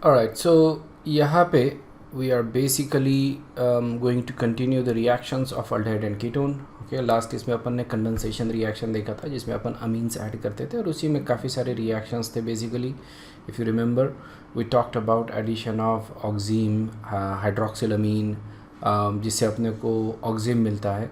Alright, so यहाँ पे we are basically going to continue the reactions of aldehyde and ketone. Okay, last इसमें अपन ने condensation reaction देखा था जिसमें अपन अमीन्स ऐड करते थे और उसी में काफ़ी सारे रिएक्शंस थे. Basically if you remember we talked about addition of oxime hydroxylamine जिससे अपने को ऑक्सीम मिलता है.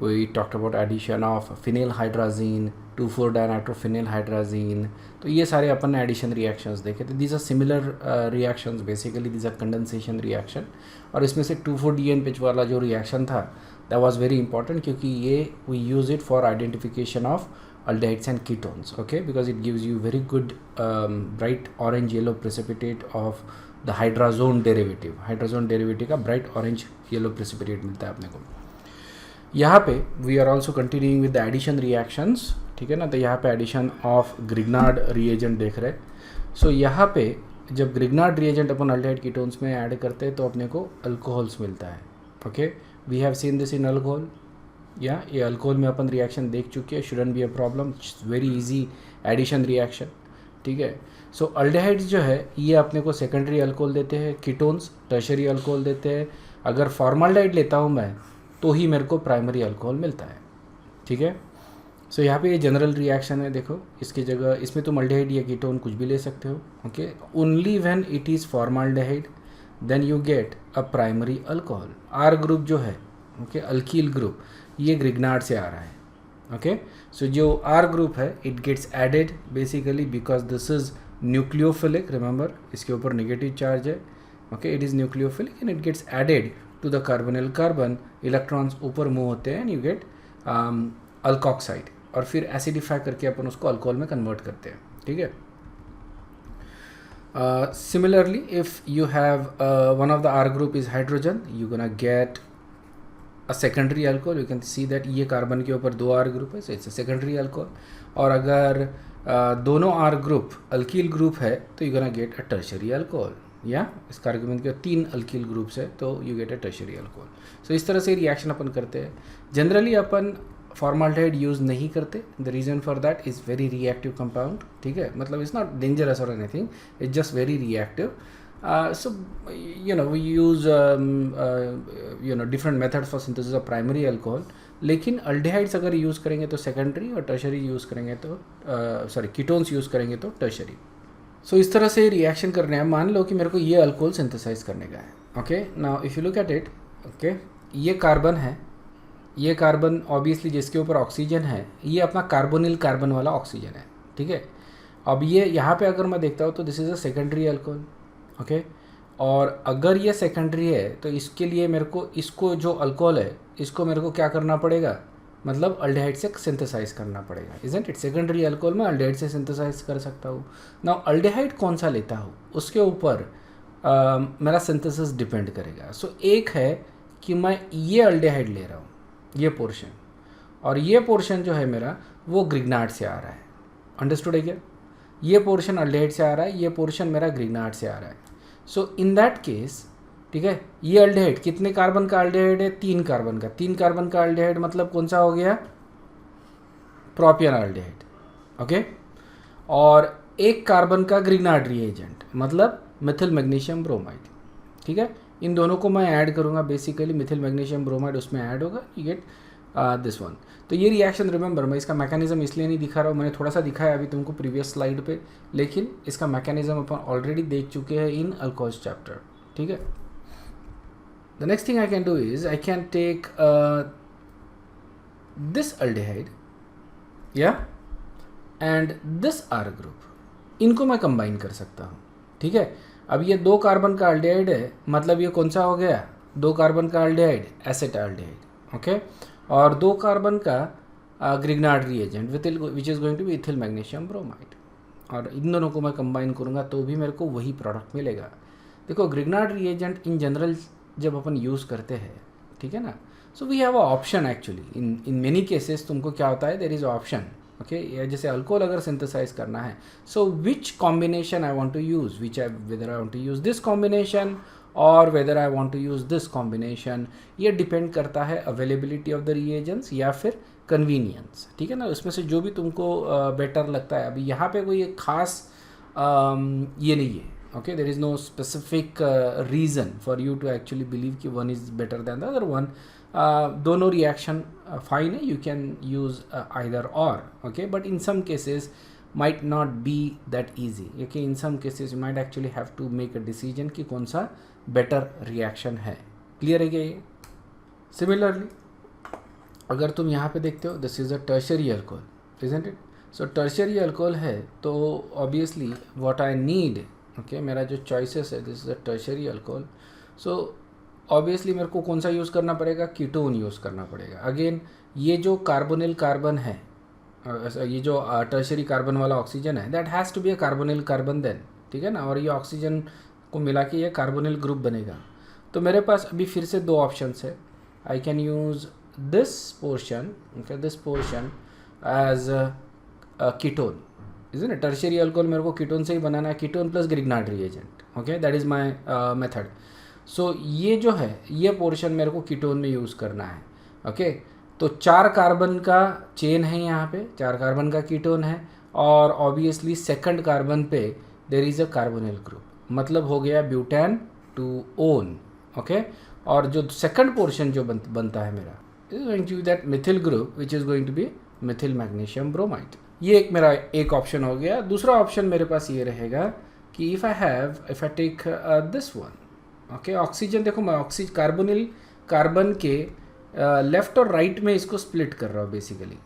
We talked about addition of phenyl hydrazine two four dinitrophenyl hydrazine. तो ये सारे अपन ने एडिशन रिएक्शंस देखे थे. These are similar reactions, basically these are condensation reaction. और इसमें से 2,4-DN पिच वाला जो रिएक्शन था दैट वाज वेरी इंपॉर्टेंट क्योंकि ये we use it for identification of aldehydes and ketones, okay, because it gives you very good bright orange yellow precipitate of the hydrazone derivative का bright orange yellow precipitate मिलता है अपने को. यहाँ पे we are also continuing with the addition reactions, ठीक है ना. तो यहाँ पे एडिशन ऑफ ग्रिग्नार्ड रिएजेंट देख रहे. सो यहाँ पे जब ग्रिग्नार्ड रिएजेंट अपन अल्डेहाइड कीटोन्स में ऐड करते हैं तो अपने को अल्कोहल्स मिलता है. Okay, we have seen this in alcohol. या ये अल्कोहल में अपन रिएक्शन देख चुके हैं. Shouldn't be a problem, very easy addition reaction, ठीक है. सो अल्डेहाइड्स जो है ये अपने को सेकेंडरी अल्कोहल देते हैं, कीटोन्स टर्शरी अल्कोहल देते हैं. अगर फॉर्माल्डिहाइड लेता हूँ मैं तो ही मेरे को प्राइमरी अल्कोहल मिलता है, ठीक है. सो यहाँ पे ये जनरल रिएक्शन है. देखो इसकी जगह इसमें तुम अल्डेहाइड या कीटोन कुछ भी ले सकते हो. Okay, only when it is formaldehyde then you get a primary alcohol. R group जो है, ओके, अल्कील ग्रुप, ये ग्रिग्नार्ड से आ रहा है. ओके, सो जो आर ग्रुप है it gets added basically because this is nucleophilic. Remember इसके ऊपर नेगेटिव चार्ज है. Okay, it is nucleophilic and it gets added to the carbonyl carbon. Electrons ऊपर मूव होते हैं एंड यू गेट अल्कोक्साइड और फिर acidify करके अपन उसको अल्कोहल में कन्वर्ट करते हैं, ठीक है. Similarly if you have one of the R group is hydrogen, you gonna get a secondary alcohol. You can see that ये कार्बन के ऊपर दो आर ग्रुप है, so it's a secondary alcohol. और अगर दोनों आर ग्रुप अल्कील ग्रुप है तो you gonna get a tertiary alcohol. या इस कार्बन के 3 अल्कील ग्रुप्स है तो you get a tertiary alcohol. So इस तरह से रिएक्शन अपन करते हैं. जनरली अपन फॉर्माल्डिहाइड यूज़ नहीं करते. The reason for that is very reactive compound, ठीक है. मतलब इट्स नॉट डेंजरस और anything, it's just very reactive. So we use different methods for synthesis of primary alcohol. लेकिन अल्डेहाइड्स अगर यूज़ करेंगे तो सेकेंडरी और टर्शरी यूज़ करेंगे तो कीटोन्स यूज़ करेंगे तो टर्शरी. सो इस तरह से रिएक्शन करने हैं. मान लो कि मेरे को ये अल्कोहल सिंथेसाइज करने का है. Okay, now if you look at it, okay, ये कार्बन है. ये कार्बन ऑब्वियसली जिसके ऊपर ऑक्सीजन है ये अपना कार्बोनिल कार्बन वाला ऑक्सीजन है, ठीक है. अब ये यहाँ पे अगर मैं देखता हूँ तो this is a secondary alcohol. Okay, और अगर ये सेकेंडरी है तो इसके लिए मेरे को इसको जो अल्कोहल है इसको मेरे को क्या करना पड़ेगा, मतलब अल्डेहाइड से सिंथेसाइज करना पड़ेगा. Isn't it? सेकेंडरी अल्कोहल में अल्डेहाइड से सिंथेसाइज कर सकता हूँ. नाउ अल्डेहाइड कौन सा लेता हूँ उसके ऊपर मेरा सिंथेसिस डिपेंड करेगा. सो एक है कि मैं ये अल्डेहाइड ले रहा हूँ, ये पोर्शन, और ये पोर्शन जो है मेरा वो ग्रिग्नार्ड से आ रहा है. अंडरस्टूड है क्या? ये पोर्शन अल्डेहाइड से आ रहा है, ये पोर्शन मेरा ग्रिग्नार्ड से आ रहा है. सो इन दैट केस, ठीक है, ये अल्डेहाइड कितने कार्बन का अल्डेहाइड है? 3 कार्बन का. 3 कार्बन का अल्डेहाइड मतलब कौन सा हो गया? Propion aldehyde. ओके, और 1 कार्बन का ग्रिग्नार्ड रिएजेंट मतलब मिथिल मैग्नीशियम ब्रोमाइड, ठीक है. इन दोनों को मैं ऐड करूँगा. बेसिकली मिथिल मैग्नीशियम ब्रोमाइड उसमें ऐड होगा, यू गेट दिस वन. तो ये रिएक्शन रिमेंबर मैं इसका मैकेनिज्म इसलिए नहीं दिखा रहा हूँ, मैंने थोड़ा सा दिखाया अभी तुमको प्रीवियस स्लाइड पे, लेकिन इसका मैकेनिज्म अपन ऑलरेडी देख चुके हैं इन अल्कोहल्स चैप्टर, ठीक है. The next thing I can do is I can take this aldehyde या एंड दिस आर ग्रुप, इनको मैं कंबाइन कर सकता हूँ, ठीक है. अब ये 2 कार्बन का अल्डेहाइड है, मतलब ये कौन सा हो गया? 2 कार्बन का अल्डेहाइड, एसेटाल्डेहाइड. ओके, और 2 कार्बन का Grignard reagent which is going to be ethyl magnesium bromide. और इन दोनों को मैं कंबाइन करूँगा तो भी मेरे को वही प्रोडक्ट मिलेगा. देखो ग्रिग्नार्ड रिएजेंट इन जनरल जब अपन यूज़ करते हैं, ठीक है ना, so we have a option actually in many cases. तुमको क्या होता है, देयर इज़ ऑप्शन. ओके, जैसे अल्कोहल अगर सिंथेसाइज करना है, so which combination I want to use, whether I want to use this combination or whether I want to use this combination, ये depend करता है अवेलेबिलिटी ऑफ द रिएजेंट्स या फिर convenience, ठीक है ना. उसमें से जो भी तुमको बेटर लगता है. अभी यहाँ पे कोई एक खास ये नहीं है. Okay, there is no specific reason for you to actually believe कि one is better than the other one. दोनों रिएक्शन फाइन है, you can use either or. Okay, but in some cases might not be that easy. Okay, in some cases you might actually have to make a decision कि कौन सा better reaction है. Clear है क्या ये? Similarly, अगर तुम यहाँ पे देखते हो, this is a tertiary alcohol, isn't it? So tertiary alcohol है तो obviously what I need, okay, मेरा जो choices है, this is a tertiary alcohol. So obviously मेरे को कौन सा यूज़ करना पड़ेगा? कीटोन यूज़ करना पड़ेगा. Again, ये जो कार्बोनिल कार्बन है, ये जो टर्शरी कार्बन वाला ऑक्सीजन है, that has to be a carbonyl carbon then. ठीक है ना, और ये ऑक्सीजन को मिला के ये कार्बोनिल ग्रुप बनेगा. तो मेरे पास अभी फिर से दो ऑप्शंस है. I can use this portion, okay, this portion as ketone. Is ना, टर्शरी अल्कोहल मेरे को कीटोन से ही बनाना है, ketone plus Grignard reagent. Okay, that is my method. So ये जो है, ये पोर्शन मेरे को कीटोन में यूज़ करना है. ओके, तो 4 कार्बन का चेन है यहाँ पे, 4 कार्बन का कीटोन है, और ऑब्वियसली सेकंड कार्बन पे there is a carbonyl group, मतलब हो गया ब्यूटेन टू ओन. ओके, और जो सेकंड पोर्शन जो बनता है मेरा, is going to be that methyl group which is going to be methyl magnesium bromide. ये एक मेरा एक ऑप्शन हो गया. दूसरा ऑप्शन मेरे पास ये रहेगा कि if I take this one. Okay, oxygen देखो, मैं कार्बोनिल कार्बन के लेफ़्ट और राइट में इसको स्प्लिट कर रहा हूँ बेसिकली.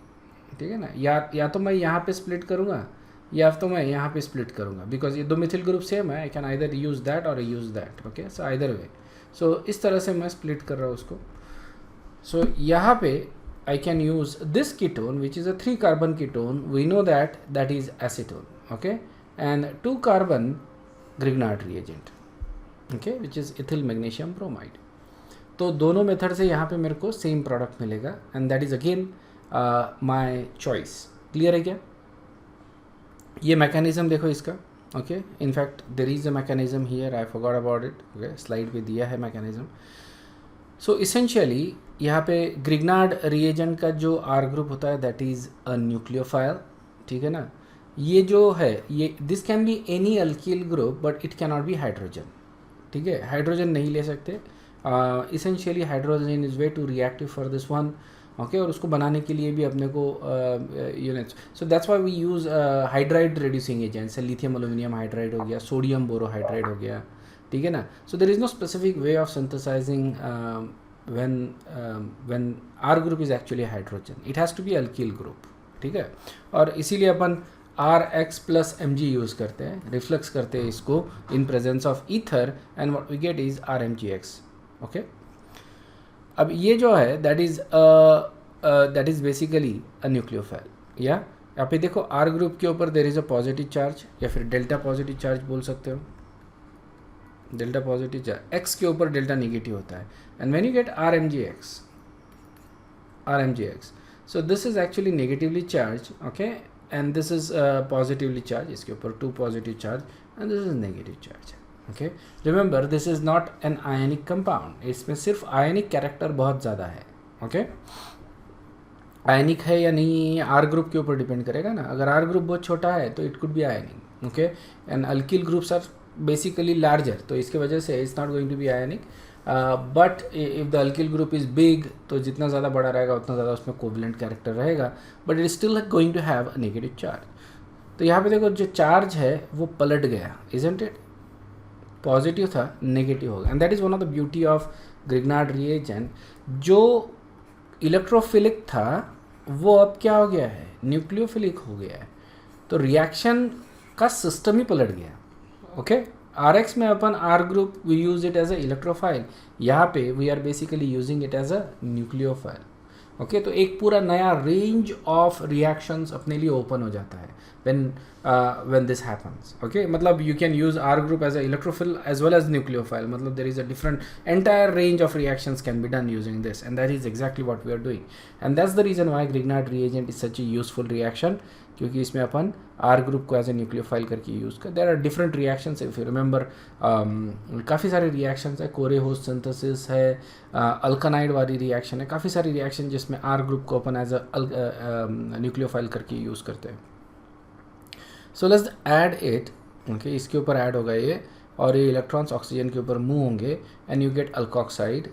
ठीक है ना, या तो मैं यहाँ पे स्प्लिट करूँगा या तो मैं यहाँ पे स्प्लिट करूँगा, बिकॉज ये दो मिथिल ग्रुप सेम है. I can either use that or use that. Okay, so either way. So इस तरह से मैं स्प्लिट कर रहा हूँ उसको. सो यहाँ पे I can use this ketone which is a 3 carbon ketone. We know that is acetone. Okay, and 2 carbon Grignard reagent, okay, which is ethyl magnesium bromide. तो दोनों मेथड से यहाँ पे मेरे को सेम प्रोडक्ट मिलेगा, and that is again my choice. Clear है क्या? ये मैकेनिज्म देखो इसका. Okay, in fact there is a mechanism here, I forgot about it. Okay, slide पे दिया है मैकेनिज्म. सो इसेंशियली यहाँ पे ग्रिग्नार्ड रिएजेंट का जो आर ग्रुप होता है दैट इज़ अ न्यूक्लियोफाइल. ठीक है ना, ये जो है, ये this can be any alkyl group but it can not be hydrogen. ठीक है, हाइड्रोजन नहीं ले सकते. Essentially hydrogen is way too reactive for this one. Okay, और उसको बनाने के लिए भी अपने को units. So that's why we use hydride reducing agents. Lithium aluminium hydride हो गया, सोडियम बोरोहाइड्राइड हो गया. ठीक है ना. So there is no specific way of synthesising when are group is actually hydrogen. It has to be alkyl group. ठीक है, और इसीलिए अपन RX प्लस Mg यूज़ करते हैं, रिफ्लेक्स करते हैं इसको in presence of ether, and what we get is RMgX. Okay, अब ये जो है that is basically a nucleophile. या यहाँ पे देखो, आर ग्रुप के ऊपर there is a positive charge, या फिर डेल्टा पॉजिटिव चार्ज बोल सकते हो. डेल्टा पॉजिटिव चार्ज, एक्स के ऊपर डेल्टा निगेटिव होता है, and when you get RMgX, so this is actually negatively charge. Okay, and this is positively charge, इसके ऊपर 2 positive charge, and this is negative charge. Okay, remember this is not an ionic compound. इसमें सिर्फ आयनिक character बहुत ज़्यादा है. Okay, आयनिक है या नहीं आर ग्रुप के ऊपर डिपेंड करेगा ना. अगर आर ग्रुप बहुत छोटा है तो it could be ionic. Okay, and alkyl groups are basically larger, तो इसके वजह से it's not going to be ionic. But if the alkyl group is big, तो जितना ज़्यादा बड़ा रहेगा उतना ज़्यादा उसमें कोवलेंट कैरेक्टर रहेगा, but it still going to have a negative charge. तो यहाँ पे देखो, जो चार्ज है वो पलट गया, इजंट इट. पॉजिटिव था, नेगेटिव हो गया, and that is one of the beauty of Grignard reagent. जो इलेक्ट्रोफिलिक था वो अब क्या हो गया है, न्यूक्लियोफिलिक हो गया है. तो रिएक्शन का सिस्टम ही पलट गया. ओके, RX में अपन R group we use it as a electrophile, यहाँ पे we are basically using it as a nucleophile. Okay, तो एक पूरा नया रेंज ऑफ रिएक्शंस अपने लिए ओपन हो जाता है when this happens. Okay, मतलब you can use R group as a electrophile as well as nucleophile. मतलब there is a different entire range of reactions can be done using this, and that is exactly what we are doing, and that's the reason why Grignard reagent is such a useful reaction, क्योंकि इसमें अपन R group को as a nucleophile करके use कर. There are different reactions if you remember. काफ़ी सारे reactions है, कोरे host synthesis है, अल्कानाइड वाली रिएक्शन है, काफ़ी सारी रिएक्शन जिसमें R group को अपन एज अ न्यूक्लियोफाइल करके यूज़ करते हैं. So let's add it. Okay, इसके ऊपर ऐड होगा ये, और ये इलेक्ट्रॉन्स ऑक्सीजन के ऊपर मूव होंगे and you gate alkoxide,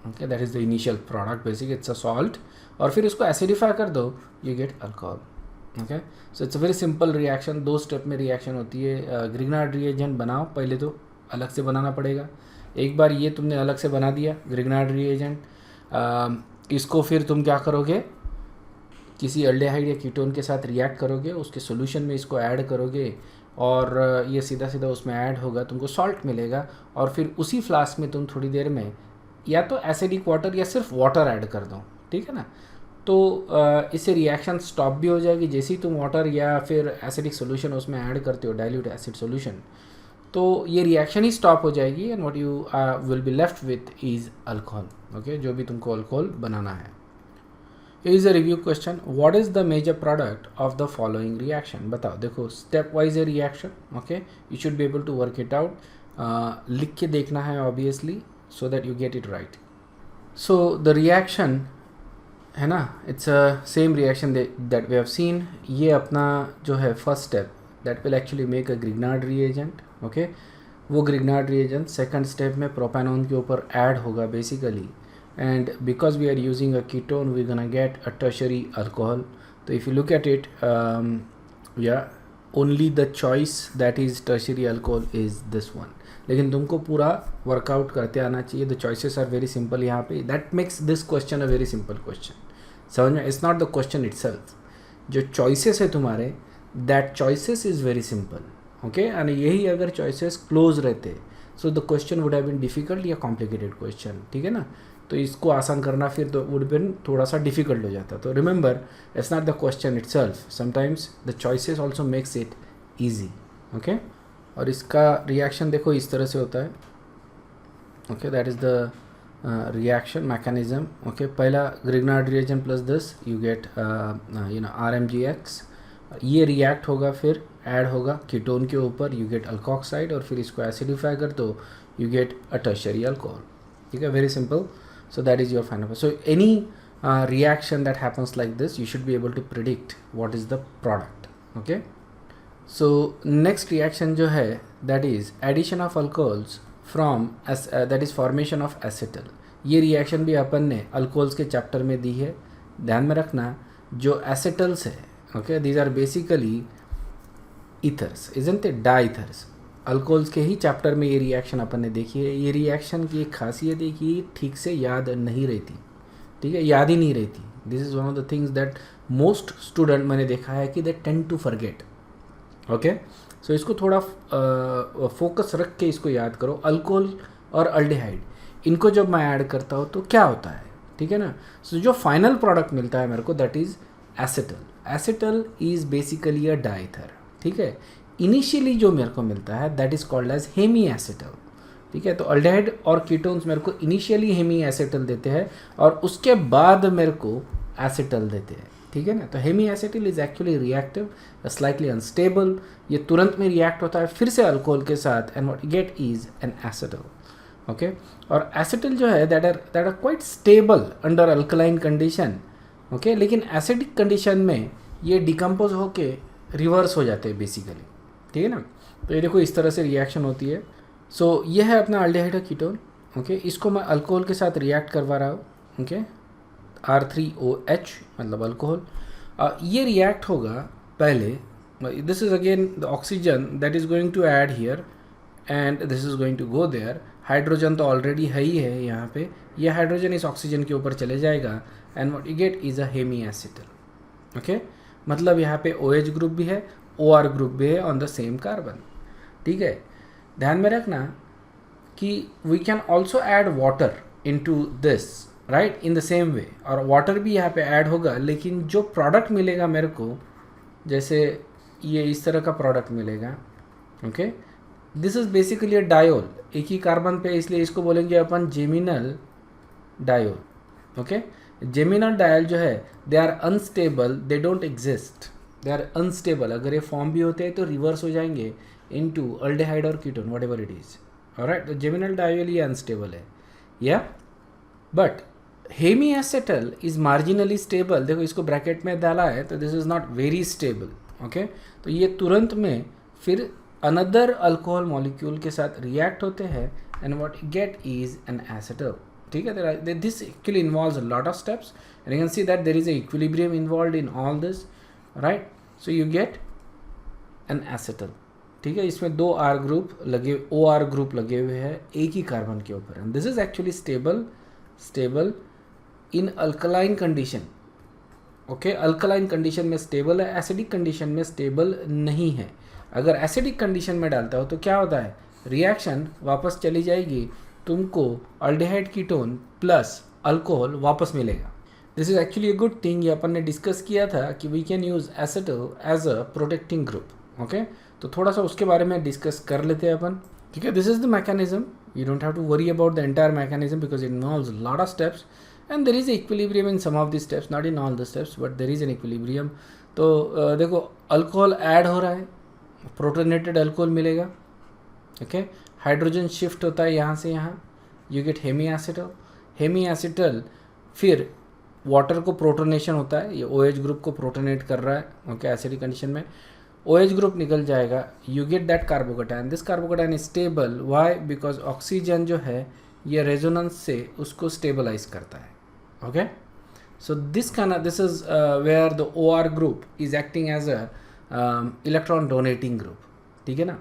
okay, that is the initial product, basic it's a salt, और फिर इसको एसिडिफाई कर दो, you get alcohol. Okay, so it's a very simple reaction, 2 step में रिएक्शन होती है। ग्रिग्नार्ड रिएजेंट बनाओ, पहले तो अलग से बनाना पड़ेगा। एक बार ये तुमने अलग से बना दिया ग्रिग्नार्ड रिएजेंट, इसको फिर तुम क्या करोगे, किसी एल्डिहाइड या कीटोन के साथ रिएक्ट करोगे, उसके सॉल्यूशन में इसको ऐड करोगे और ये सीधा सीधा उसमें ऐड होगा, तुमको सॉल्ट मिलेगा। और फिर उसी फ्लास्क में तुम थोड़ी देर में या तो एसिडिक वाटर या सिर्फ वाटर ऐड कर दो, ठीक है ना। तो इससे रिएक्शन स्टॉप भी हो जाएगी। जैसे ही तुम वाटर या फिर एसिडिक सॉल्यूशन उसमें ऐड करते हो, डाइल्यूट एसिड सॉल्यूशन, तो ये रिएक्शन ही स्टॉप हो जाएगी and what you will be left with is alcohol. Okay, जो भी तुमको अल्कोहल बनाना है। Is a review question, what is the major product of the following reaction. बताओ, देखो स्टेप वाइज है reaction, okay, you should be able to work it out. लिख के देखना है obviously, so that you get it right. So the reaction है ना, it's a same reaction that we have scene. ये अपना जो है first step, that will actually make a Grignard reagent. Okay, वो ग्रिग्नार्ड रिएजेंट सेकंड स्टेप में propanone के ऊपर ऐड होगा basically, and because we are using a ketone we're gonna get a tertiary alcohol. So if you look at it, only the choice that is tertiary alcohol is this one. लेकिन तुमको पूरा workout करते आना चाहिए। The choices are very simple यहाँ पे, that makes this question a very simple question. समझ में, it's not the question itself, जो चॉइसेस है तुम्हारे, that choices is very simple. Okay, and यही अगर चॉइसेस क्लोज रहते, so the question would have been difficult या कॉम्प्लिकेटेड क्वेश्चन, ठीक है ना। तो इसको आसान करना फिर तो वुड बिन थोड़ा सा डिफिकल्ट हो जाता। तो remember, it's not the question itself, sometimes the choices also makes it easy. Okay, और इसका रिएक्शन देखो इस तरह से होता है। Okay, that is the reaction mechanism. Okay, पहला Grignard reagent plus this you get RMgX, ये रिएक्ट होगा, फिर ऐड होगा कीटोन के ऊपर, यू गेट अल्कोक्साइड, और फिर इसको एसिडिफाई कर दो, you get a tertiary alcohol. ठीक है, very simple. So that is your final. So any reaction that happens like this, you should be able to predict what is the product. Okay. So next reaction जो है, that is addition of alcohols from that is formation of acetal. ये reaction भी अपन ने alcohols के chapter में दी है, ध्यान में रखना। जो acetals है, okay, these are basically ethers, isn't it? Diethers. Alcohols के ही चैप्टर में ये रिएक्शन अपन ने देखी है। ये रिएक्शन की एक खासियत है कि ठीक से याद नहीं रहती, ठीक है, याद ही नहीं रहती। This is one of the things that most student मैंने देखा है कि they tend to forget. Okay, so इसको थोड़ा फोकस रख के इसको याद करो। अल्कोहल और अल्डिहाइड, इनको जब मैं ऐड करता हूँ तो क्या होता है, ठीक है ना। सो जो फाइनल प्रोडक्ट मिलता है मेरे को, that is acetal. Acetal is basically a diether, ठीक है। इनिशियली जो मेरे को मिलता है that is called as hemiacetal, ठीक है। तो अल्डिहाइड और कीटोन्स मेरे को इनिशियली हेमी एसिटल देते हैं और उसके बाद मेरे को एसिटल देते हैं, ठीक है ना। तो hemiacetal is actually reactive, slightly unstable, ये तुरंत में रिएक्ट होता है फिर से अल्कोहल के साथ, and what get is an acetal. Okay, और एसिटल जो है that are quite stable under alkaline condition. Okay, लेकिन एसिडिक कंडीशन में ये डिकम्पोज होके रिवर्स हो जाते हैं बेसिकली, ठीक है ना। तो ये देखो इस तरह से रिएक्शन होती है। सो ये है अपना अल्डिहाइड कीटोन। ओके, इसको मैं अल्कोहल के साथ रिएक्ट करवा रहा हूँ। ओके, R3OH मतलब अल्कोहल। ये रिएक्ट होगा पहले, this is again the oxygen that is going to add here and this is going to go there. Hydrogen तो ऑलरेडी है ही है यहाँ पे, ये हाइड्रोजन इस ऑक्सीजन के ऊपर चले जाएगा and what you get is a hemiacetal. Okay, मतलब यहाँ पे OH ग्रुप भी है, OR ग्रुप भी है ऑन द सेम कार्बन, ठीक है। ध्यान में रखना कि we can also add water into this, right, in the same way, और वाटर भी यहाँ पे ऐड होगा, लेकिन जो प्रोडक्ट मिलेगा मेरे को, जैसे ये इस तरह का प्रोडक्ट मिलेगा। Okay, this is basically a diol, एक ही कार्बन पे, इसलिए इसको बोलेंगे अपन geminal diol. Okay, geminal diol जो है they are unstable, they don't exist, they are unstable. अगर ये फॉर्म भी होते हैं तो रिवर्स हो जाएंगे इनटू अल्डिहाइड और ketone, whatever it is. Alright, तो जेमिनल डायोल ये अनस्टेबल है, या but hemiacetal is marginally stable. देखो इसको ब्रैकेट में डाला है तो this is not very stable. Okay, तो ये तुरंत में फिर अनदर अल्कोहल मॉलिक्यूल के साथ रिएक्ट होते हैं and what get is an acetal. ठीक है, this actually involves a lot of steps and you can see that there is a equilibrium involved in all this, right. So you get an acetal. ठीक है, इसमें 2 R group लगे, OR group लगे हुए हैं एक ही कार्बन के ऊपर. And this is actually stable in alkaline condition. Okay, alkaline condition में स्टेबल है, एसिडिक कंडीशन में स्टेबल नहीं है. अगर एसिडिक कंडीशन में डालता हो तो क्या होता है, रिएक्शन वापस चली जाएगी, तुमको अल्डिहाइड कीटोन प्लस अल्कोहल वापस मिलेगा. This is actually a good thing. ये अपन ने डिस्कस किया था कि we can use acetal as a protecting group. Okay, तो थोड़ा सा उसके बारे में डिस्कस कर लेते हैं अपन. ठीक है, this is the mechanism. You don't have to worry about the entire mechanism because it involves lot of steps and there is a equilibrium in some of the steps, not in all the steps, but there is an equilibrium. तो देखो alcohol add हो रहा है, protonated alcohol मिलेगा. Okay, hydrogen shift होता है यहाँ से यहाँ, you get hemiacetal. Hemiacetal फिर वाटर को प्रोटोनेशन होता है, ये OH ग्रुप को प्रोटोनेट कर रहा है. ओके, एसिडिक कंडीशन में OH ग्रुप निकल जाएगा, you get that carbocation. This carbocation is stable. Why? Because oxygen जो है ये रेजोनेंस से उसको स्टेबलाइज करता है. Okay, so this is where the OR group is acting as a electron donating group. ठीक है ना,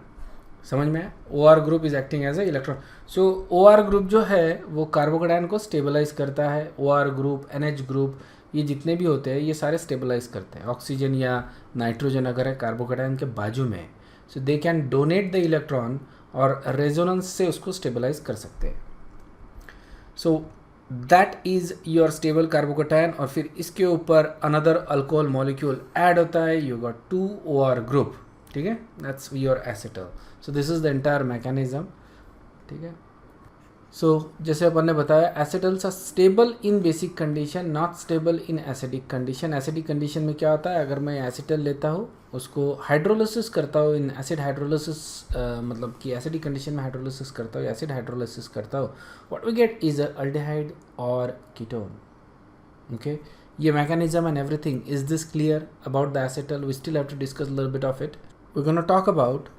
समझ में? OR group is acting as a electron. So OR group जो है वो कार्बोकैटायन को स्टेबलाइज करता है. OR group, NH group, ये जितने भी होते हैं ये सारे स्टेबलाइज करते हैं. ऑक्सीजन या नाइट्रोजन अगर है कार्बोकैटायन के बाजू में, so they can donate the electron और रेजोनेंस से उसको स्टेबलाइज कर सकते हैं. So that is your stable carbocation. और फिर इसके ऊपर अनदर अल्कोहल मॉलिक्यूल ऐड होता है, यू गॉट 2 OR ग्रुप. ठीक है, that's your acetal. So this is the entire mechanism. ठीक है, सो जैसे अपन ने बताया acetals are stable in basic condition, not stable in acidic condition. Acidic condition में क्या होता है, अगर मैं एसिटल लेता हूँ उसको हाइड्रोलिसिस करता हूँ इन एसिड हाइड्रोलिसिस, मतलब कि एसिडिक कंडीशन में हाइड्रोलिसिस करता हूँ, एसिड हाइड्रोलिसिस करता हूँ, what we get is a aldehyde और कीटोन. ओके, ये mechanism and everything. Is this clear about the acetal? We still have to discuss little bit of it. We gonna talk about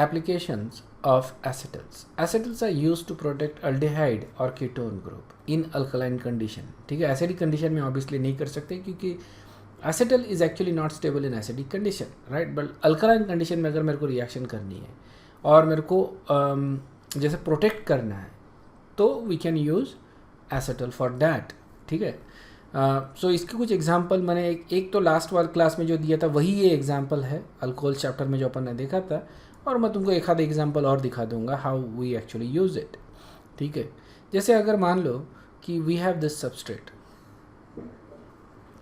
applications of acetals. Acetals are used to protect aldehyde or ketone group in alkaline condition. ठीक है, acidic condition में obviously नहीं कर सकते क्योंकि acetal is actually not stable in acidic condition, right? But alkaline condition में अगर मेरे को रिएक्शन करनी है और मेरे को जैसे प्रोटेक्ट करना है तो we can use acetal for that. ठीक है, सो इसके कुछ एग्जाम्पल मैंने एक तो लास्ट वाल क्लास में जो दिया था वही ये एग्जाम्पल है अल्कोहल चैप्टर में जो अपन ने देखा था, और मैं तुमको एक आध एग्जाम्पल और दिखा दूंगा how we actually use it. ठीक है, जैसे अगर मान लो कि वी हैव दिस सबस्ट्रेट.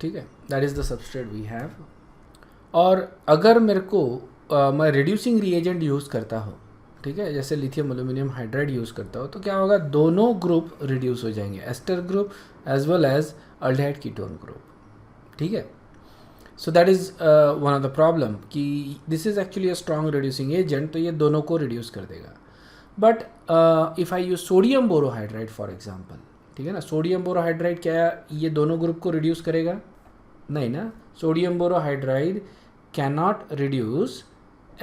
ठीक है, that is the substrate we have. और अगर मेरे को मैं रिड्यूसिंग रिएजेंट यूज़ करता हूँ, ठीक है, जैसे लिथियम एल्यूमिनियम हाइड्राइड यूज़ करता हूँ, तो क्या होगा, दोनों ग्रुप रिड्यूस हो जाएंगे, ester group as well as aldehyde ketone group. ठीक है, so that is one of the problem कि this is actually a strong reducing agent, तो ये दोनों को रिड्यूस कर देगा. But if I use sodium borohydride for example, ठीक है ना, सोडियम बोरोहाइड्राइड क्या ये दोनों ग्रुप को रिड्यूस करेगा? नहीं ना, sodium borohydride can not reduce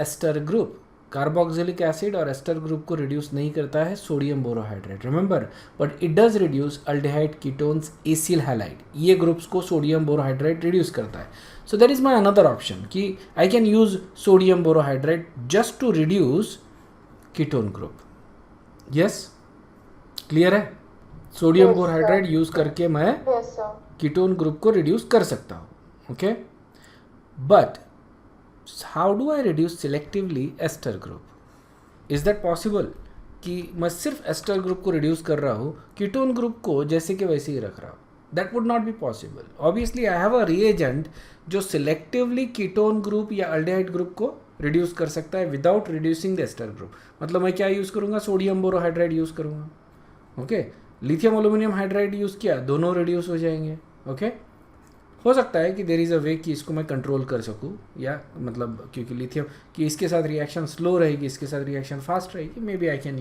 ester group. Carboxylic acid और एस्टर ग्रुप को रिड्यूस नहीं करता है sodium borohydride, remember, but it does reduce aldehyde ketones acyl halide. ये ग्रुप्स को सोडियम बोरोहाइड्राइड रिड्यूस करता है. So that is my another option कि I can use sodium borohydride just to reduce ketone group. Yes, clear है? Sodium borohydride use करके मैं ketone group को reduce कर सकता हूँ. Okay, but how do I reduce selectively ester group? Is that possible कि मैं सिर्फ एस्टर ग्रुप को रिड्यूस कर रहा हूँ, कीटोन ग्रुप को जैसे कि वैसे ही रख रहा हूँ? That would not be possible. Obviously I have a reagent जो selectively कीटोन ग्रुप या अल्डिहाइड ग्रुप को रिड्यूस कर सकता है without reducing the ester group. मतलब मैं क्या यूज़ करूँगा? सोडियम बोरोहाइड्राइड यूज़ करूँगा. Okay, lithium aluminium hydride use किया, दोनों रिड्यूस हो जाएंगे. ओके, हो सकता है कि देर इज़ अ वे कि इसको मैं कंट्रोल कर सकूँ, या मतलब क्योंकि लिथियम कि इसके साथ रिएक्शन स्लो रहेगी, इसके साथ रिएक्शन फास्ट रहेगी, maybe I can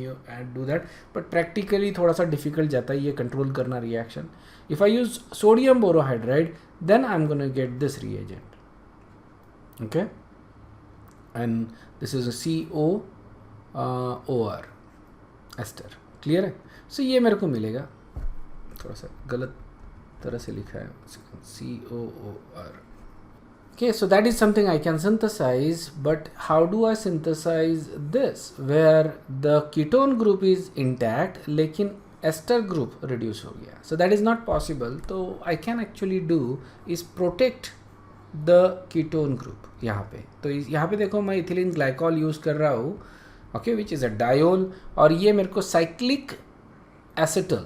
do that, but practically थोड़ा सा डिफिकल्ट जाता है ये कंट्रोल करना reaction. If I use sodium borohydride then I am gonna get this reagent. Okay, and this is COOR ester. Clear है? So ये मेरे को मिलेगा, थोड़ा सा गलत तरह से लिखा है, COOR। Okay, so that is something I can synthesize, but how do I synthesize this where the ketone group is intact लेकिन ester group reduce हो गया? So that is not possible. तो I can actually do is protect the ketone group यहाँ पे। तो यहाँ पे देखो मैं इथिलीन ग्लाइकॉल यूज़ कर रहा हूँ, okay, which is a diol, और ये मेरे को साइक्लिक एसिटल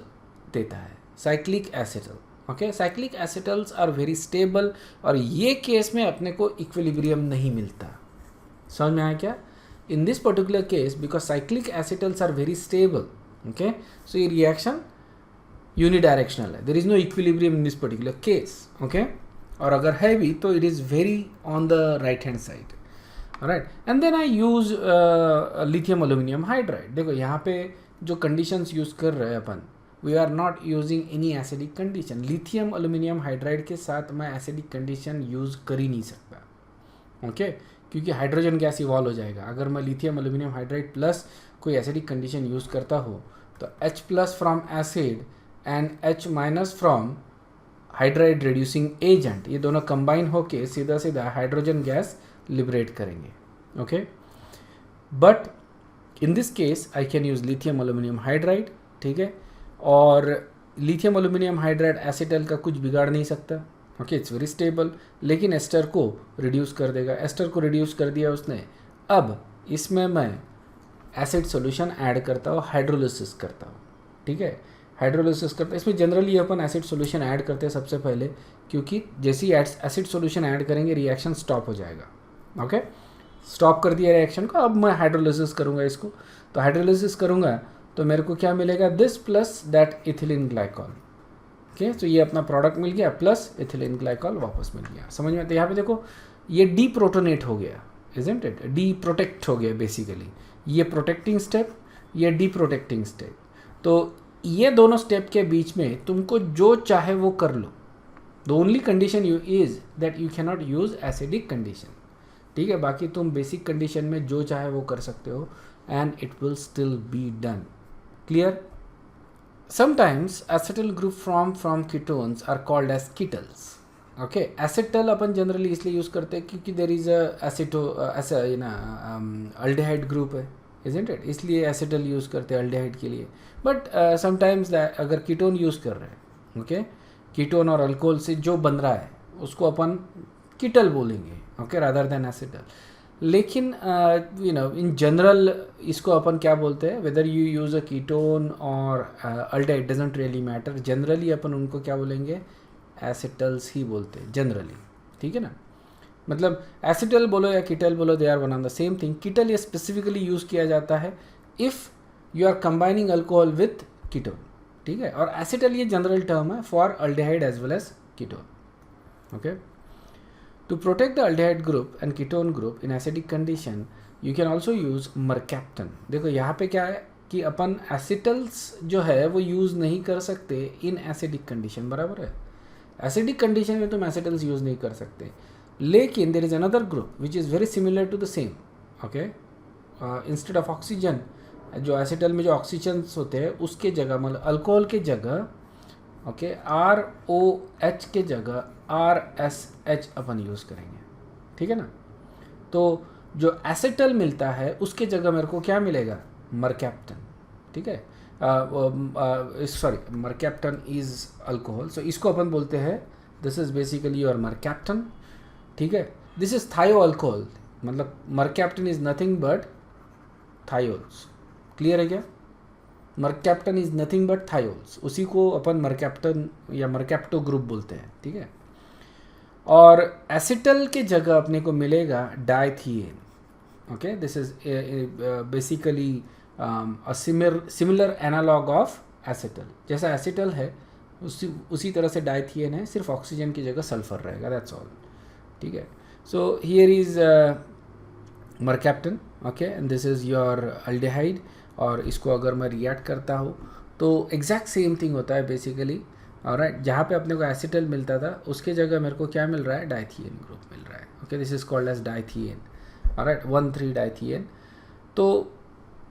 देता है, cyclic acetal. Okay, cyclic acetals are very stable, और ये केस में अपने को इक्विलिब्रियम नहीं मिलता। समझ में आया क्या? In this particular case because cyclic acetals are very stable, okay, so ये रिएक्शन यूनिडायरेक्शनल है, there is no equilibrium in this particular case, okay. और अगर है भी तो it is very on the right hand side, right. And then I use lithium aluminium hydride. देखो यहाँ पे जो कंडीशंस यूज़ कर रहे हैं अपन, we are not using any acidic condition. Lithium aluminium hydride के साथ मैं एसिडिक कंडीशन यूज़ कर ही नहीं सकता, ओके, क्योंकि हाइड्रोजन गैस इवॉल्व हो जाएगा। अगर मैं लिथियम एल्यूमिनियम हाइड्राइड प्लस कोई एसिडिक कंडीशन यूज़ करता हो तो H plus from acid and H minus from hydride reducing agent, ये दोनों कंबाइन होके सीधा सीधा हाइड्रोजन गैस लिबरेट करेंगे, okay. But in this case I can use lithium aluminium hydride, ठीक है। और लिथियम एल्यूमिनियम हाइड्राइड एसिटल का कुछ बिगाड़ नहीं सकता, ओके, इट्स वेरी स्टेबल, लेकिन एस्टर को रिड्यूस कर देगा। एस्टर को रिड्यूस कर दिया उसने। अब इसमें मैं एसिड सॉल्यूशन ऐड करता हूँ, हाइड्रोलिसिस करता हूँ, ठीक है, हाइड्रोलिसिस करते। इसमें जनरली अपन एसिड सॉल्यूशन ऐड करते हैं सबसे पहले, क्योंकि जैसे ही एसिड सॉल्यूशन ऐड करेंगे रिएक्शन स्टॉप हो जाएगा, ओके। स्टॉप कर दिया रिएक्शन को, अब मैं हाइड्रोलिसिस करूँगा इसको। तो हाइड्रोलिसिस करूँगा तो मेरे को क्या मिलेगा, this plus that ethylene glycol, okay. तो ये अपना प्रोडक्ट मिल गया प्लस इथिलीन ग्लाइकॉल वापस मिल गया। समझ में? तो यहाँ पे देखो ये डीप्रोटोनेट हो गया, इजंट इट, डी प्रोटेक्ट हो गया बेसिकली। ये प्रोटेक्टिंग स्टेप, ये डी प्रोटेक्टिंग स्टेप। तो ये दोनों स्टेप के बीच में तुमको जो चाहे वो कर लो। The only condition you is that you can not use acidic condition, ठीक है। बाकी तुम बेसिक कंडीशन में जो चाहे वो कर सकते हो and it will still be done. Clear? Sometimes acetyl group from ketones are called as ketals. Okay, acetal upon generally इसलिए यूज़ करते हैं क्योंकि there is a aldehyde group है, isn't it? इसलिए acetal यूज़ करते हैं aldehyde के लिए। But sometimes अगर ketone यूज़ कर रहे हैं, okay, ketone और अल्कोहल से जो बन रहा है उसको अपन ketal बोलेंगे, okay, rather than acetal। लेकिन यू नो इन जनरल इसको अपन क्या बोलते हैं, whether you use a ketone और aldehyde doesn't really matter. Generally अपन उनको क्या बोलेंगे, एसिटल्स ही बोलते हैं जनरली, ठीक है ना। मतलब एसिटल बोलो या कीटल बोलो, they are one on the same thing. Ketal ये स्पेसिफिकली यूज़ किया जाता है if you are combining alcohol with ketone, ठीक है। और एसिटल ये जनरल टर्म है for aldehyde as well as ketone, okay. To protect the aldehyde group and ketone group in acidic condition, you can also use mercaptan। देखो यहाँ पे क्या है कि अपन एसिटल्स जो है वो यूज़ नहीं कर सकते इन एसिडिक कंडीशन, बराबर है। एसिडिक कंडीशन में तुम एसिटल्स यूज़ नहीं कर सकते, लेकिन there is another group which is very similar to the same, okay. Instead of oxygen, जो एसिटल में जो ऑक्सीजन्स होते हैं उसके जगह, मतलब अल्कोहल के जगह, ओके, ROH के जगह RSH अपन यूज़ करेंगे, ठीक है ना। तो जो एसिटल मिलता है उसके जगह मेरे को क्या मिलेगा, मरकैप्टन, ठीक है। सॉरी, मरकैप्टन इज़ अल्कोहल, सो इसको अपन बोलते हैं this is basically your mercaptan, ठीक है। दिस इज़ थायो अल्कोहल, मतलब mercaptan is nothing but thiols. Clear है क्या? Mercaptan is nothing but thiols, उसी को अपन मरकैप्टन या मरकैप्टो ग्रुप बोलते हैं, ठीक है। और एसिटल के जगह अपने को मिलेगा dithiane, okay. This is basically a similar analog of acetal. जैसा एसिटल है उसी तरह से डायथिएन है, सिर्फ ऑक्सीजन की जगह सल्फर रहेगा, दैट्स ऑल, ठीक है। So here is mercaptan, okay, and this is your aldehyde. और इसको अगर मैं रिएक्ट करता हूँ तो एग्जैक्ट सेम थिंग होता है बेसिकली, ऑलराइट। जहाँ पे अपने को एसिटल मिलता था उसके जगह मेरे को क्या मिल रहा है, डायथिएन ग्रुप मिल रहा है, okay. This is called as dithiane, alright 1,3 dithiane. तो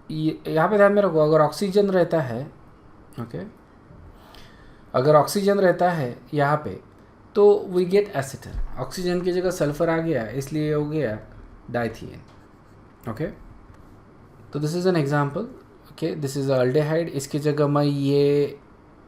यहाँ पे ध्यान में रखो, अगर ऑक्सीजन रहता है, ओके, अगर ऑक्सीजन रहता है यहाँ पे तो वी गेट एसिटल। ऑक्सीजन की जगह सल्फर आ गया, इसलिए हो गया डाइथियन। ओके, तो this is an example. Okay, this is aldehyde, इसकी जगह मैं ये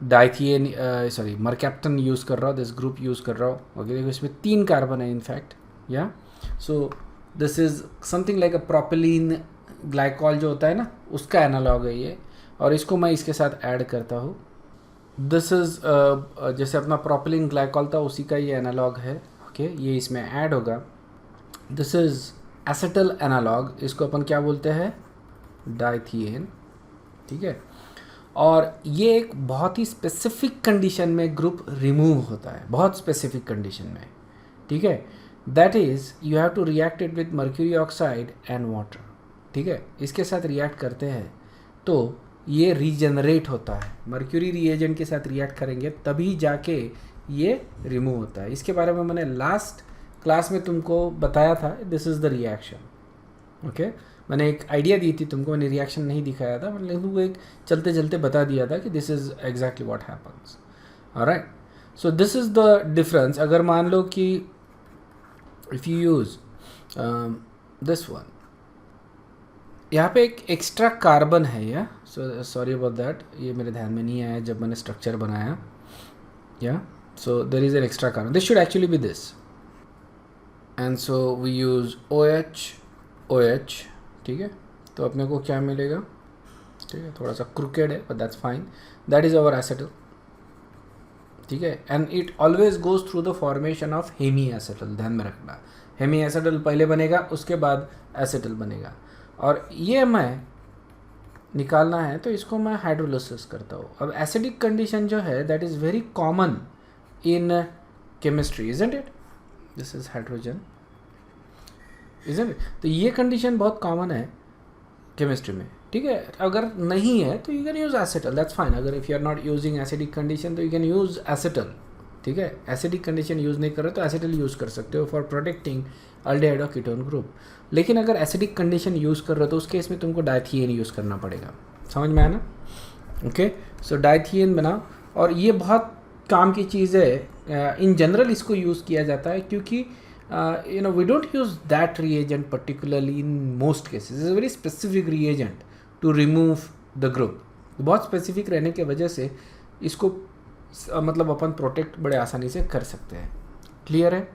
डाइथियन सॉरी मरकैप्टन यूज़ कर रहा हूँ, दिस ग्रुप यूज़ कर रहा हूँ। ओके, देखो इसमें 3 कार्बन है इनफैक्ट, या so this is something like a propylene glycol जो होता है ना, उसका एनालॉग है ये, और इसको मैं इसके साथ ऐड करता हूँ। दिस इज़ जैसे अपना प्रोपिलीन ग्लाइकॉल था उसी का ये एनालॉग है। ओके, ये इसमें ऐड होगा। दिस इज़ एसिटल एनालॉग, इसको अपन क्या बोलते हैं, डाइथियन। ठीक है, और ये एक बहुत ही स्पेसिफिक कंडीशन में ग्रुप रिमूव होता है, बहुत स्पेसिफिक कंडीशन में। ठीक है, that is you have to react it with mercury oxide and water. ठीक है, इसके साथ रिएक्ट करते हैं तो ये रीजनरेट होता है, मर्क्यूरी रिएजेंट के साथ रिएक्ट करेंगे तभी जाके ये रिमूव होता है। इसके बारे में मैंने लास्ट क्लास में तुमको बताया था, this is the reaction. Okay, मैंने एक आइडिया दी थी तुमको, मैंने रिएक्शन नहीं दिखाया था, मैंने तुमको एक चलते चलते बता दिया था कि this is exactly what happens. Alright, so this is the difference. अगर मान लो कि if you use this one, यहाँ पे एक एक्स्ट्रा कार्बन है, या सॉरी अबाउट दैट, ये मेरे ध्यान में नहीं आया जब मैंने स्ट्रक्चर बनाया, या so there is an extra carbon, this should actually be this, and so we use OH। ठीक है, तो अपने को क्या मिलेगा, ठीक है, थोड़ा सा क्रूकेड है but that's fine, that is our acetal. ठीक है, and it always goes through the formation of hemiacetal, ध्यान में रखना, हेमी एसिटल पहले बनेगा, उसके बाद एसिटल बनेगा, और ये मैं निकालना है तो इसको मैं हाइड्रोलिसिस करता हूँ। अब एसिडिक कंडीशन जो है that is very common in chemistry, isn't it, this is hydrogen, isn't it. तो ये कंडीशन बहुत कॉमन है केमिस्ट्री में। ठीक है, अगर नहीं है तो you can use acetal, that's fine. अगर if you are not using acidic condition तो यू कैन यूज़ एसिटल। ठीक है, एसिडिक कंडीशन यूज़ नहीं कर रहे तो एसिटल यूज़ कर सकते हो फॉर प्रोटेक्टिंग अल्डेहाइड और कीटोन ग्रुप। लेकिन अगर एसिडिक कंडीशन यूज़ कर रहे हो तो उस केस में तुमको डाइथियन यूज़ करना पड़ेगा, समझ में आया ना। ओके, सो डाइथियन बनाओ, और ये बहुत काम की चीज़ है। इन जनरल इसको यूज़ किया जाता है क्योंकि you know we don't use that reagent particularly in most cases. It's a very specific reagent to remove the group. बहुत स्पेसिफिक रहने के वजह से इसको मतलब अपन प्रोटेक्ट बड़े आसानी से कर सकते हैं। क्लियर है?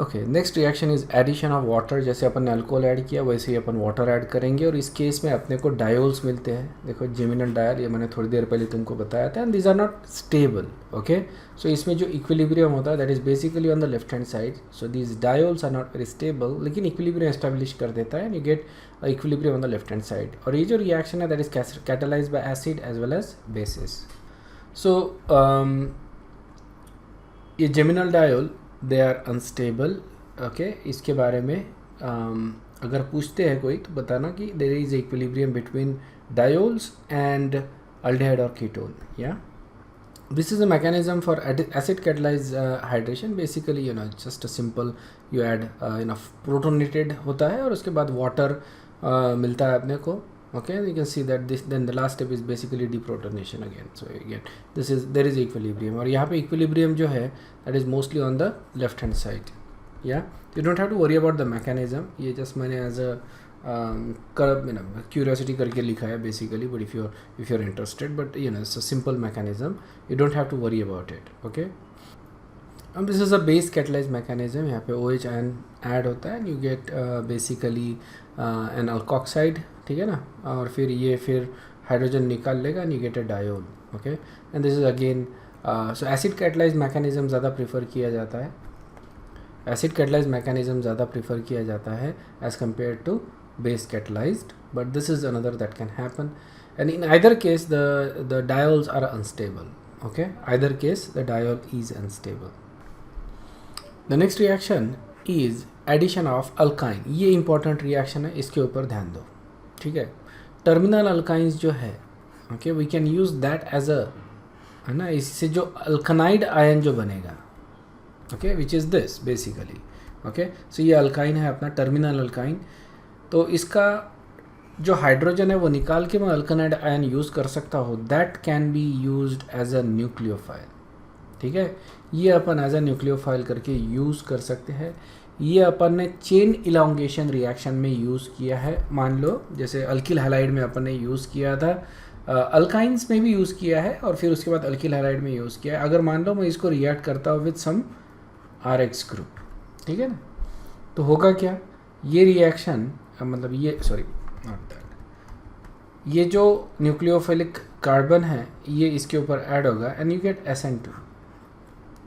Okay, next reaction is addition of water. जैसे अपन ने अल्कोहल ऐड किया वैसे ही अपन वाटर ऐड करेंगे, और इस केस में अपने को डायोल्स मिलते हैं। देखो जेमिनल डायल, ये मैंने थोड़ी देर पहले तुमको बताया था, and these are not stable. Okay, so इसमें जो इक्विलिब्रियम होता है that is basically on the left hand side, so these diols are not very stable, लेकिन इक्विलिब्रियम एस्टेब्लिश कर देता है and you get equilibrium on the left hand side. और ये जो रिएक्शन है that is catalysed by acid as well as bases. So ये geminal diol they are unstable. Okay, इसके बारे में अगर पूछते हैं कोई तो बताना कि there is equilibrium between diols and aldehyde or ketone. Yeah, this is a mechanism for acid catalyzed hydration. Basically you know just a simple you add enough protonated होता है और उसके बाद water मिलता है अपने को. Okay, you can see that this then the last step is basically deprotonation again. So again this is there is equilibrium, और यहाँ पे equilibrium जो है that is mostly on the left hand side. Yeah, you don't have to worry about the mechanism. ये just मैंने as a curiosity करके लिखा है basically, but if you're interested, but you know it's a simple mechanism, you don't have to worry about it. Okay, and this is a base catalyzed mechanism. यहाँ पे OH ion add होता है and you get basically an alkoxide, ठीक है ना, और फिर ये फिर हाइड्रोजन निकाल लेगा and you get a diol. Okay, and this is again so acid catalyzed mechanism ज़्यादा प्रीफर किया जाता है, acid catalyzed mechanism ज़्यादा प्रीफर किया जाता है as compared to base catalyzed, but this is another that can happen, and in either case the diols are unstable. Okay, either case the diol is unstable. The next reaction is addition of alkyne. ये important reaction है, इसके ऊपर ध्यान दो, ठीक है. terminal alkynes जो है, okay, we can use that as a, है ना, इससे जो alkanide ion जो बनेगा, okay, which is this basically. Okay. So ये अल्काइन है अपना, टर्मिनल अल्काइन। तो इसका जो हाइड्रोजन है वो निकाल के मैं अल्कनाइड आयन यूज़ कर सकता हूँ, that can be used as a nucleophile. ठीक है, ये अपन एज अ न्यूक्लियोफाइल करके यूज़ कर सकते हैं। ये अपन ने चेन इलांगेशन रिएक्शन में यूज़ किया है। मान लो जैसे अल्किल हैलाइड में अपन ने यूज़ किया था, अल्काइंस में भी यूज़ किया है और फिर उसके बाद अल्किल हैलाइड में यूज़ किया है। अगर मान लो मैं इसको रिएक्ट करता हूँ विद सम RX ग्रुप, ठीक है ना, तो होगा क्या, ये रिएक्शन मतलब ये सॉरी नॉट दैट, ये जो न्यूक्लियोफिलिक कार्बन है ये इसके ऊपर ऐड होगा एंड यू गेट SN2।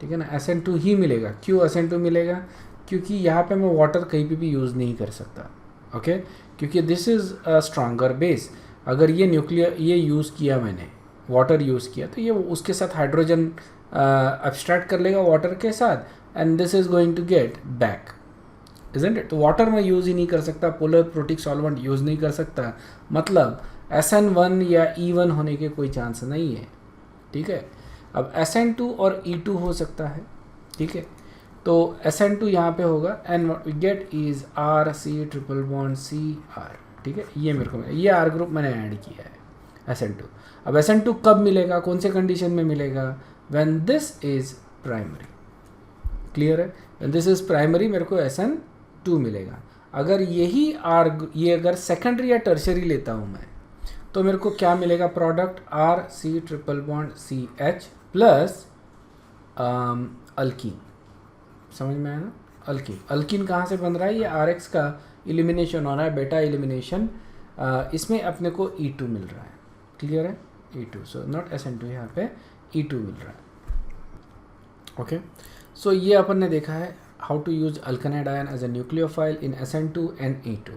ठीक है ना, SN2 ही मिलेगा। क्यों SN2 मिलेगा? क्योंकि यहाँ पे मैं वाटर कहीं पे भी यूज़ नहीं कर सकता। ओके, क्योंकि this is a stronger base. अगर ये ये यूज़ किया मैंने, वाटर यूज़ किया, तो ये उसके साथ हाइड्रोजन एब्स्ट्रैक्ट कर लेगा वाटर के साथ and this is going to get back, isn't it. तो वाटर में यूज़ ही नहीं कर सकता, पोलर प्रोटिक सॉल्वेंट यूज़ नहीं कर सकता, मतलब SN1 या E1 होने के कोई चांस नहीं है। ठीक है, अब SN2 और E2 हो सकता है। ठीक है, तो SN2 यहाँ पे होगा and what we get is RC triple bond CR। ठीक है, ये मेरे को ये R ग्रुप मैंने ऐड किया है SN2। अब SN2 कब मिलेगा, कौन से कंडीशन में मिलेगा? When this is primary. Clear है, व्हेन दिस इज प्राइमरी मेरे को SN2 मिलेगा। अगर यही ये अगर सेकेंडरी या टर्शरी लेता हूँ मैं, तो मेरे को क्या मिलेगा? Product RC triple bond CH plus alkyne. समझ में आया ना? अल्कीन, अल्कीन कहाँ से बन रहा है? ये RX का एलिमिनेशन हो रहा है, बेटा एलिमिनेशन, इसमें अपने को E2 मिल रहा है। क्लियर है, E2, सो नॉट SN2, यहाँ पे E2 मिल रहा है। ओके, सो ये अपन ने देखा है how to use alkynide ion as a nucleophile in SN2 and E2।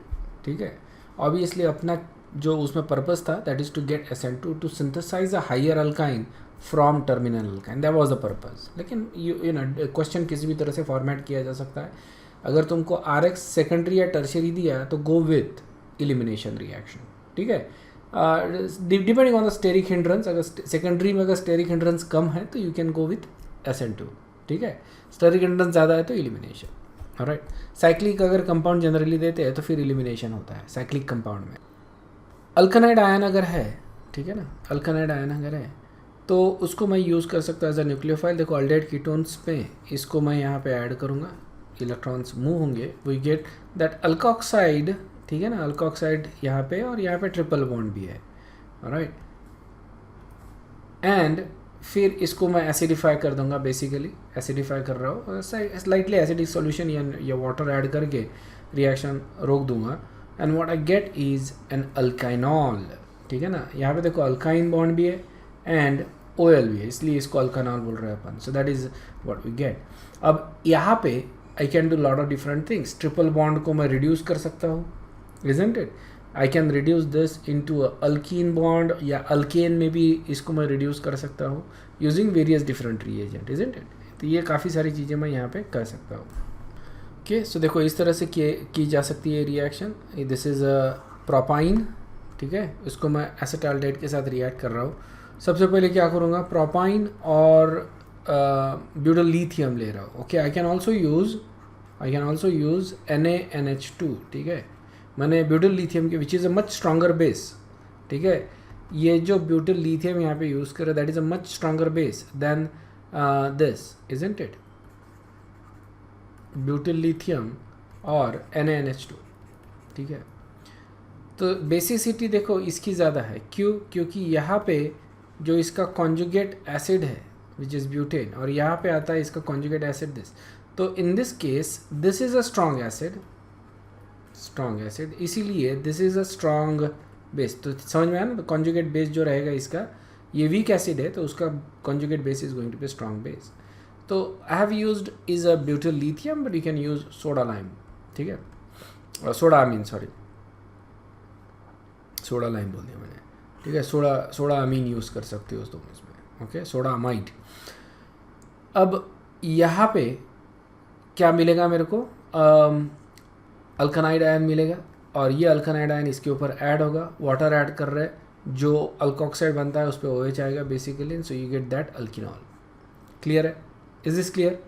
ठीक है, ऑब्वियसली अपना जो उसमें पर्पस था that is to get SN2 to synthesise a higher alkyne from terminal alkyne, that was the purpose. लेकिन you know question किसी भी तरह से फॉर्मेट किया जा सकता है। अगर तुमको RX सेकेंडरी या टर्शरी दिया तो गो विथ एलिमिनेशन रिएक्शन। ठीक है, depending on the steric hindrance, अगर सेकेंडरी में अगर स्टेरिक हिंड्रेंस कम है तो you can go with SN2। ठीक है, स्टेरिक हिंड्रेंस ज़्यादा है तो एलिमिनेशन। ऑलराइट, साइक्लिक अगर कंपाउंड जनरली देते हैं तो फिर एलिमिनेशन होता है साइक्लिक कंपाउंड में। अल्कनाइड आयन अगर है, ठीक है ना, अल्कनाइड आयन अगर है तो उसको मैं यूज़ कर सकता हूँ एज अ न्यूक्लियोफाइल। देखो अल्डेहाइड कीटोन्स पे इसको मैं यहाँ पे ऐड करूँगा, इलेक्ट्रॉन्स मूव होंगे, वी गेट दैट अल्कोक्साइड। ठीक है ना, अल्कोक्साइड यहाँ पे और यहाँ पे ट्रिपल बॉन्ड भी है। ऑलराइट, एंड फिर इसको मैं एसिडिफाई कर दूंगा, बेसिकली एसिडिफाई कर रहा हूँ, स्लाइटली एसिडिक सॉल्यूशन या वाटर ऐड करके रिएक्शन रोक दूंगा and what I get is an alkynol. ठीक है ना, यहाँ पे देखो अल्काइन बॉन्ड भी है एंड OL भी है, इसलिए इसको अल्काइनॉल बोल रहे हैं अपन। So that is what we get. अब यहाँ पे I can do lot of different things. Triple bond को मैं रिड्यूस कर सकता हूँ, isn't it. I can reduce this into alkene bond, या अल्केन में भी इसको मैं रिड्यूस कर सकता हूँ using various different reagent, isn't it. तो ये काफ़ी सारी चीज़ें मैं यहाँ पे कर सकता हूँ। ओके, सो देखो इस तरह से की जा सकती है reaction. This is a propyne. ठीक है, इसको मैं एसिटाल्डेहाइड के साथ रिएक्ट कर रहा हूँ। सबसे पहले क्या करूँगा, प्रोपाइन और ब्यूटाइल लिथियम ले रहा हूँ। Okay, I can also use NaNH2। ठीक है, मैंने ब्यूटाइल लिथियम के विच is a much stronger base. ठीक है, ये जो ब्यूटाइल लिथियम यहाँ पे यूज़ कर रहा है that is a much stronger base than this, isn't it, butyl lithium और NaNH2। ठीक है, तो बेसिसिटी देखो इसकी ज़्यादा है। क्यों? क्योंकि यहाँ पे जो इसका कॉन्जुगेट एसिड है विच इज़ ब्यूटेन, और यहाँ पे आता है इसका कॉन्जुगेट एसिड दिस। तो in this case this is a strong acid, इसीलिए this is a strong base. तो समझ में आया ना, तो कॉन्जुगेट बेस जो रहेगा इसका, ये वीक एसिड है तो उसका conjugate base is going to be strong base. तो I have used is a butyl lithium, but you can use soda lime. ठीक है, सोडा लाइम बोल दिया मैंने। ठीक है, सोडा अमीन यूज़ कर सकते हो तुम इसमें। Okay, soda amide. अब यहाँ पे क्या मिलेगा मेरे को? अल्कनाइड आयन मिलेगा, और ये अल्कनाइड आयन इसके ऊपर ऐड होगा, वाटर ऐड कर रहे हैं, जो अल्कोक्साइड बनता है उस पर OH आएगा basically, so you get that alkynol. Clear है? Is this clear?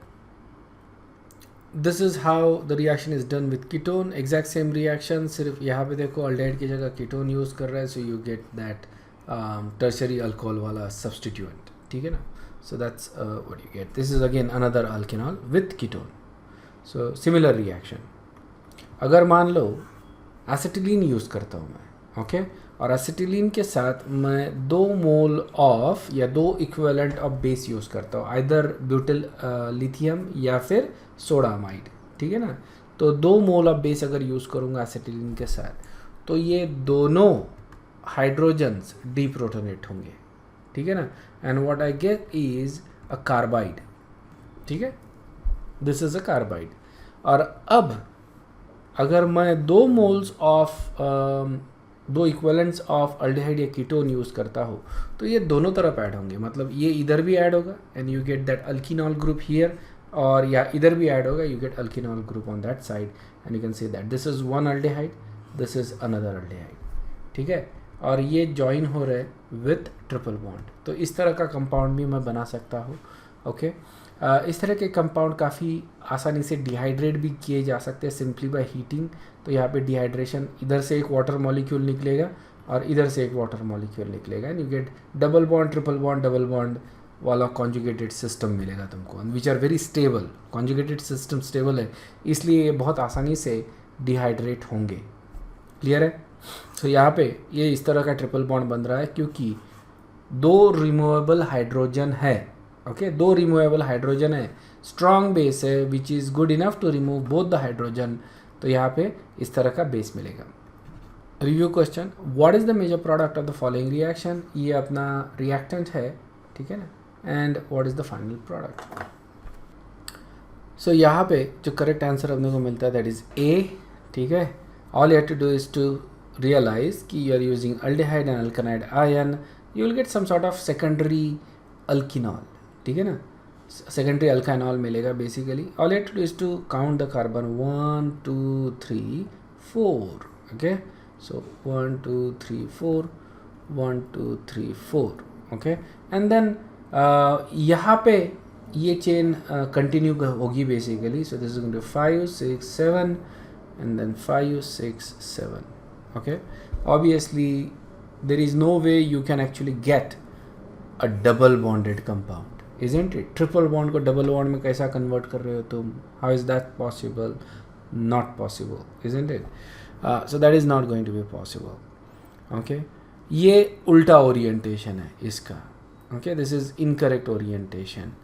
This is how the reaction is done with ketone. Exact same reaction, सिर्फ यहाँ पे देखो अल्डिहाइड की जगह कीटोन यूज़ कर रहा है, so you get that tertiary alcohol वाला सब्सटीट्यूएंट. ठीक है ना. So that's what you get. This is again another alkynol with ketone. So similar reaction. अगर मान लो एसिटिलीन यूज़ करता हूँ मैं, ओके, और एसिटिलीन के साथ मैं 2 मोल ऑफ या 2 इक्विवेलेंट ऑफ बेस यूज़ करता हूँ, आइदर ब्यूटिल लिथियम या फिर सोडामाइड. ठीक है ना. तो 2 मोल ऑफ बेस अगर यूज़ करूँगा एसिटिलीन के साथ, तो ये दोनों हाइड्रोजन्स डीप्रोटोनेट होंगे. ठीक है ना. And what I gate is a carbide. ठीक है, दिस इज़ अ कार्बाइड. और अब अगर मैं 2 moles of 2 equivalents of aldehyde या कीटोन यूज़ करता हूँ, तो ये दोनों तरफ ऐड होंगे. मतलब ये इधर भी ऐड होगा and you get that alkynol group here, और या इधर भी ऐड होगा, you get alkynol group on that side, and you can say that this is one aldehyde, this is another aldehyde. ठीक है. और ये जॉइन हो रहे विथ ट्रिपल बॉन्ड. तो इस तरह का कंपाउंड भी मैं बना सकता हूँ. ओके. इस तरह के कंपाउंड काफ़ी आसानी से डिहाइड्रेट भी किए जा सकते हैं सिंपली बाय हीटिंग. तो यहाँ पे डिहाइड्रेशन, इधर से एक वाटर मॉलिक्यूल निकलेगा और इधर से एक वाटर मॉलिक्यूल निकलेगा, and you get double bond, triple bond, double bond वाला कॉन्जुगेटेड सिस्टम मिलेगा तुमको, which are very stable. Conjugated system stable है, इसलिए ये बहुत आसानी से डिहाइड्रेट होंगे. क्लियर है. सो यहाँ पे ये इस तरह का ट्रिपल बॉन्ड बन रहा है क्योंकि 2 रिमूवेबल हाइड्रोजन है. ओके, 2 रिमूवेबल हाइड्रोजन है, स्ट्रॉन्ग बेस है which is good enough to remove both the hydrogen. तो यहाँ पे इस तरह का बेस मिलेगा. Review question. What is the major product of the following reaction. ये अपना रिएक्टेंट है. ठीक है ना. And what is the final product. So यहाँ पे जो करेक्ट आंसर अपने को मिलता है दैट इज़ ए. ठीक है. All you have to do is to realise कि you are using aldehyde and alkynide ion, you will get some sort of secondary alkynol. ठीक है ना. सेकेंडरी अल्कानॉल मिलेगा basically. All you have to do is to count the carbon 1 2 3 4. Okay. So 1 2 3 4 1 2 3 4. Okay. And then यहाँ पे ये chain continue होगी basically. So this is going to 5 6 7 and then 5 6 7. Okay. Obviously there is no way you can actually get a double bonded compound, isn't it. Triple bond को double bond में कैसा convert कर रहे हो तुम. How is that possible. Not possible, isn't it. So that is not going to be possible. Okay. ये उल्टा orientation है इसका. Okay. This is incorrect orientation.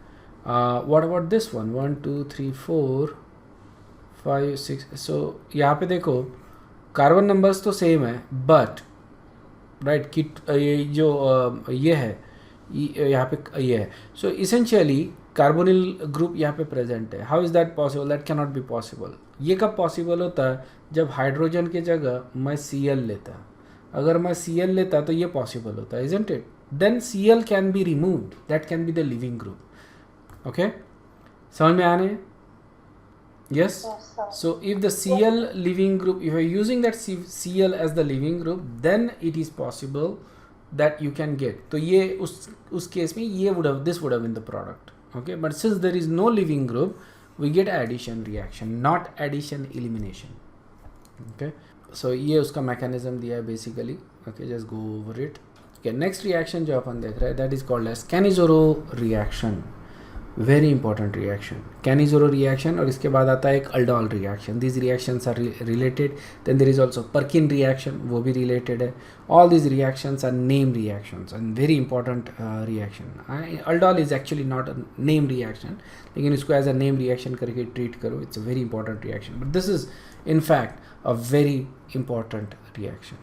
What about this one. 1 2 3 4 5 6. सो यहाँ पे देखो कार्बन नंबर्स तो सेम है, बट राइट किट ये जो ये है यहाँ पे ये है. सो इसेंशियली कार्बोनिल ग्रुप यहाँ पे प्रेजेंट है. How is that possible. That can not be possible. ये कब पॉसिबल होता है जब हाइड्रोजन की जगह मैं Cl लेता. अगर मैं Cl लेता तो ये पॉसिबल होता है, isn't it. Then Cl can be removed, that can be the leaving group. Okay. समझ में आने. Yes. So if the Cl living group, if you are using that Cl as the living group, then it is possible that you can get. तो ये उस case में ये would have, this would have been the product. Okay. But since there is no living group, we get addition reaction, not addition elimination. Okay. So ये उसका mechanism दिया है basically. Okay. Just go over it. Okay. Next reaction जो अपन देख रहे हैं that is called as Cannizzaro reaction. Very important reaction. Cannizzaro reaction, और इसके बाद आता है एक aldol reaction. These reactions are related. Then there is also Perkin reaction, वो भी रिलेटेड है. All these reactions are name reactions and very important reaction. Aldol is actually not a name reaction, लेकिन इसको एज अ नेम रिएक्शन करके treat करो. It's a very important reaction, but this is in fact a very important reaction.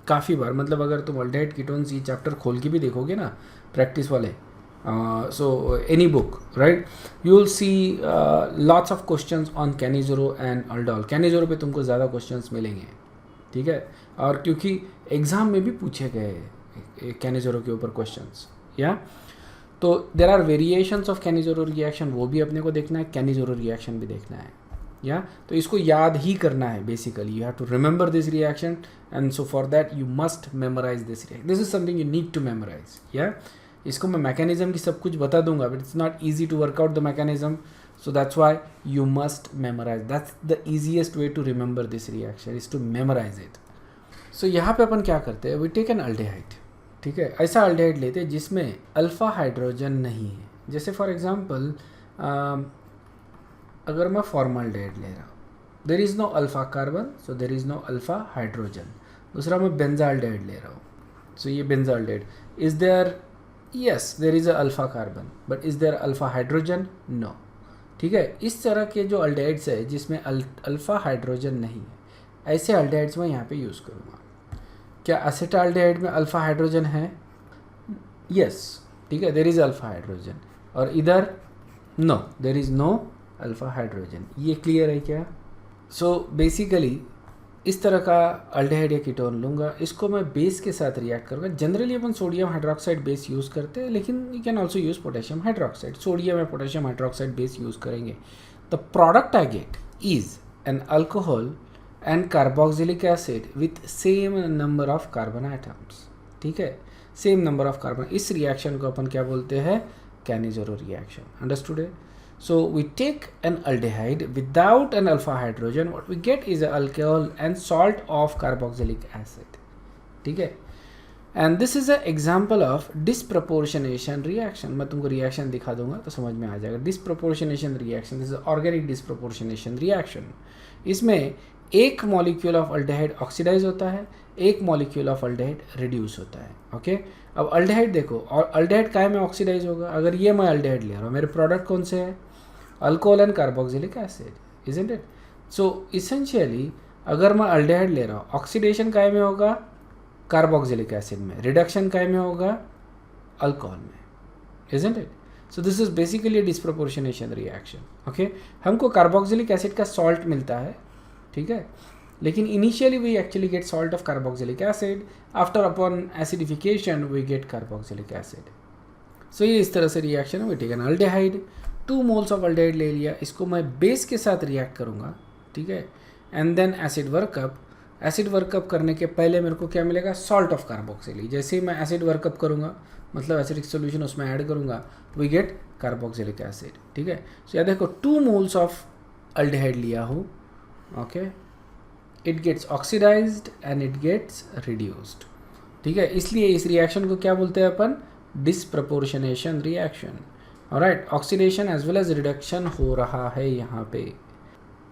काफ़ी बार मतलब अगर तुम aldehyde ketones ये chapter खोल के भी देखोगे ना प्रैक्टिस वाले, so any book, right, you will see lots of questions on Cannizzaro and aldol. Cannizzaro पे तुमको ज़्यादा questions मिलेंगे. ठीक है. और क्योंकि एग्ज़ाम में भी पूछे गए Cannizzaro के ऊपर questions. या तो there are variations of Cannizzaro reaction, वो भी अपने को देखना है. Cannizzaro reaction भी देखना है. या तो इसको याद ही करना है basically. You have to remember this reaction, and so for that you must memorise this reaction. This is something you need to memorise. या इसको मैं मैकेनिज्म की सब कुछ बता दूंगा, but it's not easy to work out the mechanism. So that's why you must memorize. That's the easiest way to remember this reaction is to memorize it. So यहाँ पे अपन क्या करते हैं, we take an aldehyde, ठीक है, ऐसा aldehyde लेते हैं जिसमें अल्फा हाइड्रोजन नहीं है. जैसे फॉर एग्जांपल अगर मैं फॉर्मल्डेहाइड ले रहा हूँ, there is no alpha carbon, so there is no alpha hydrogen. दूसरा मैं बेंजाल्डेहाइड ले रहा हूँ, सो ये benzaldehyde, is there, yes there is a alpha carbon, but is there alpha hydrogen, no. ठीक है, इस तरह के जो अल्डेहाइड्स है जिसमें अल्फा हाइड्रोजन नहीं है, ऐसे अल्डेहाइड्स मैं यहाँ पे यूज़ करूँगा. क्या असेटाल्डेहाइड में अल्फा हाइड्रोजन है? यस, ठीक है, देर इज़ अल्फा हाइड्रोजन. और इधर no, there is no alpha hydrogen. ये क्लियर है क्या? सो बेसिकली इस तरह का अल्डेहाइड या कीटोन लूँगा, इसको मैं बेस के साथ रिएक्ट करूँगा. जनरली अपन सोडियम हाइड्रोक्साइड बेस यूज़ करते हैं, लेकिन you can also use potassium hydroxide. Sodium या पोटेशियम हाइड्रोक्साइड बेस यूज़ करेंगे. The product I get is an alcohol and carboxylic acid with same number of carbon atoms. ठीक है, same number of carbon. इस reaction को अपन क्या बोलते हैं? कैनिज़ेरो reaction. Understood है? So we take an aldehyde without an alpha hydrogen. What we get is an alcohol and salt of carboxylic acid. ठीक है, and this is an example of disproportionation reaction. मैं तुमको reaction दिखा दूंगा तो समझ में आ जाएगा. disproportionation reaction, this is organic disproportionation reaction. इसमें एक मॉलिक्यूल ऑफ अल्डेहाइड ऑक्सीडाइज होता है, एक मॉलिक्यूल ऑफ अल्डेहाइड रिड्यूस होता है. ओके, अब अल्डेहाइड देखो, और अल्डेहाइड काय में ऑक्सीडाइज होगा? अगर ये मैं अल्डेहाइड ले रहा हूँ, मेरे प्रोडक्ट कौन से हैं? Alcohol and carboxylic acid, isn't it? So essentially अगर मैं अल्डेहाइड ले रहा हूँ, ऑक्सीडेशन काय में होगा? कार्बोक्सिलिक एसिड में. रिडक्शन काय में होगा? अल्कोहल में, isn't it? So this is basically disproportionation reaction. Okay, हमको कार्बोक्सिलिक एसिड का सॉल्ट मिलता है, ठीक है, लेकिन initially we actually get salt of carboxylic acid. After upon acidification we get carboxylic acid. So ये इस तरह से रिएक्शन है. We take an aldehyde, 2 moles of aldehyde ले लिया, इसको मैं बेस के साथ रिएक्ट करूँगा, ठीक है, and then acid workup. Acid workup करने के पहले मेरे को क्या मिलेगा? Salt of carboxylic. जैसे ही मैं एसिड वर्कअप करूँगा, मतलब एसिडिक सोल्यूशन उसमें ऐड करूँगा, वी गेट कार्बोक्सिलिक एसिड. ठीक है, सो या देखो 2 मोल्स ऑफ अल्डेहाइड लिया हूँ. Okay, it gets oxidised and it gets reduced. ठीक है, इसलिए इस रिएक्शन को क्या बोलते हैं अपन? Disproportionation reaction. Alright, oxidation as well as reduction हो रहा है यहाँ पे.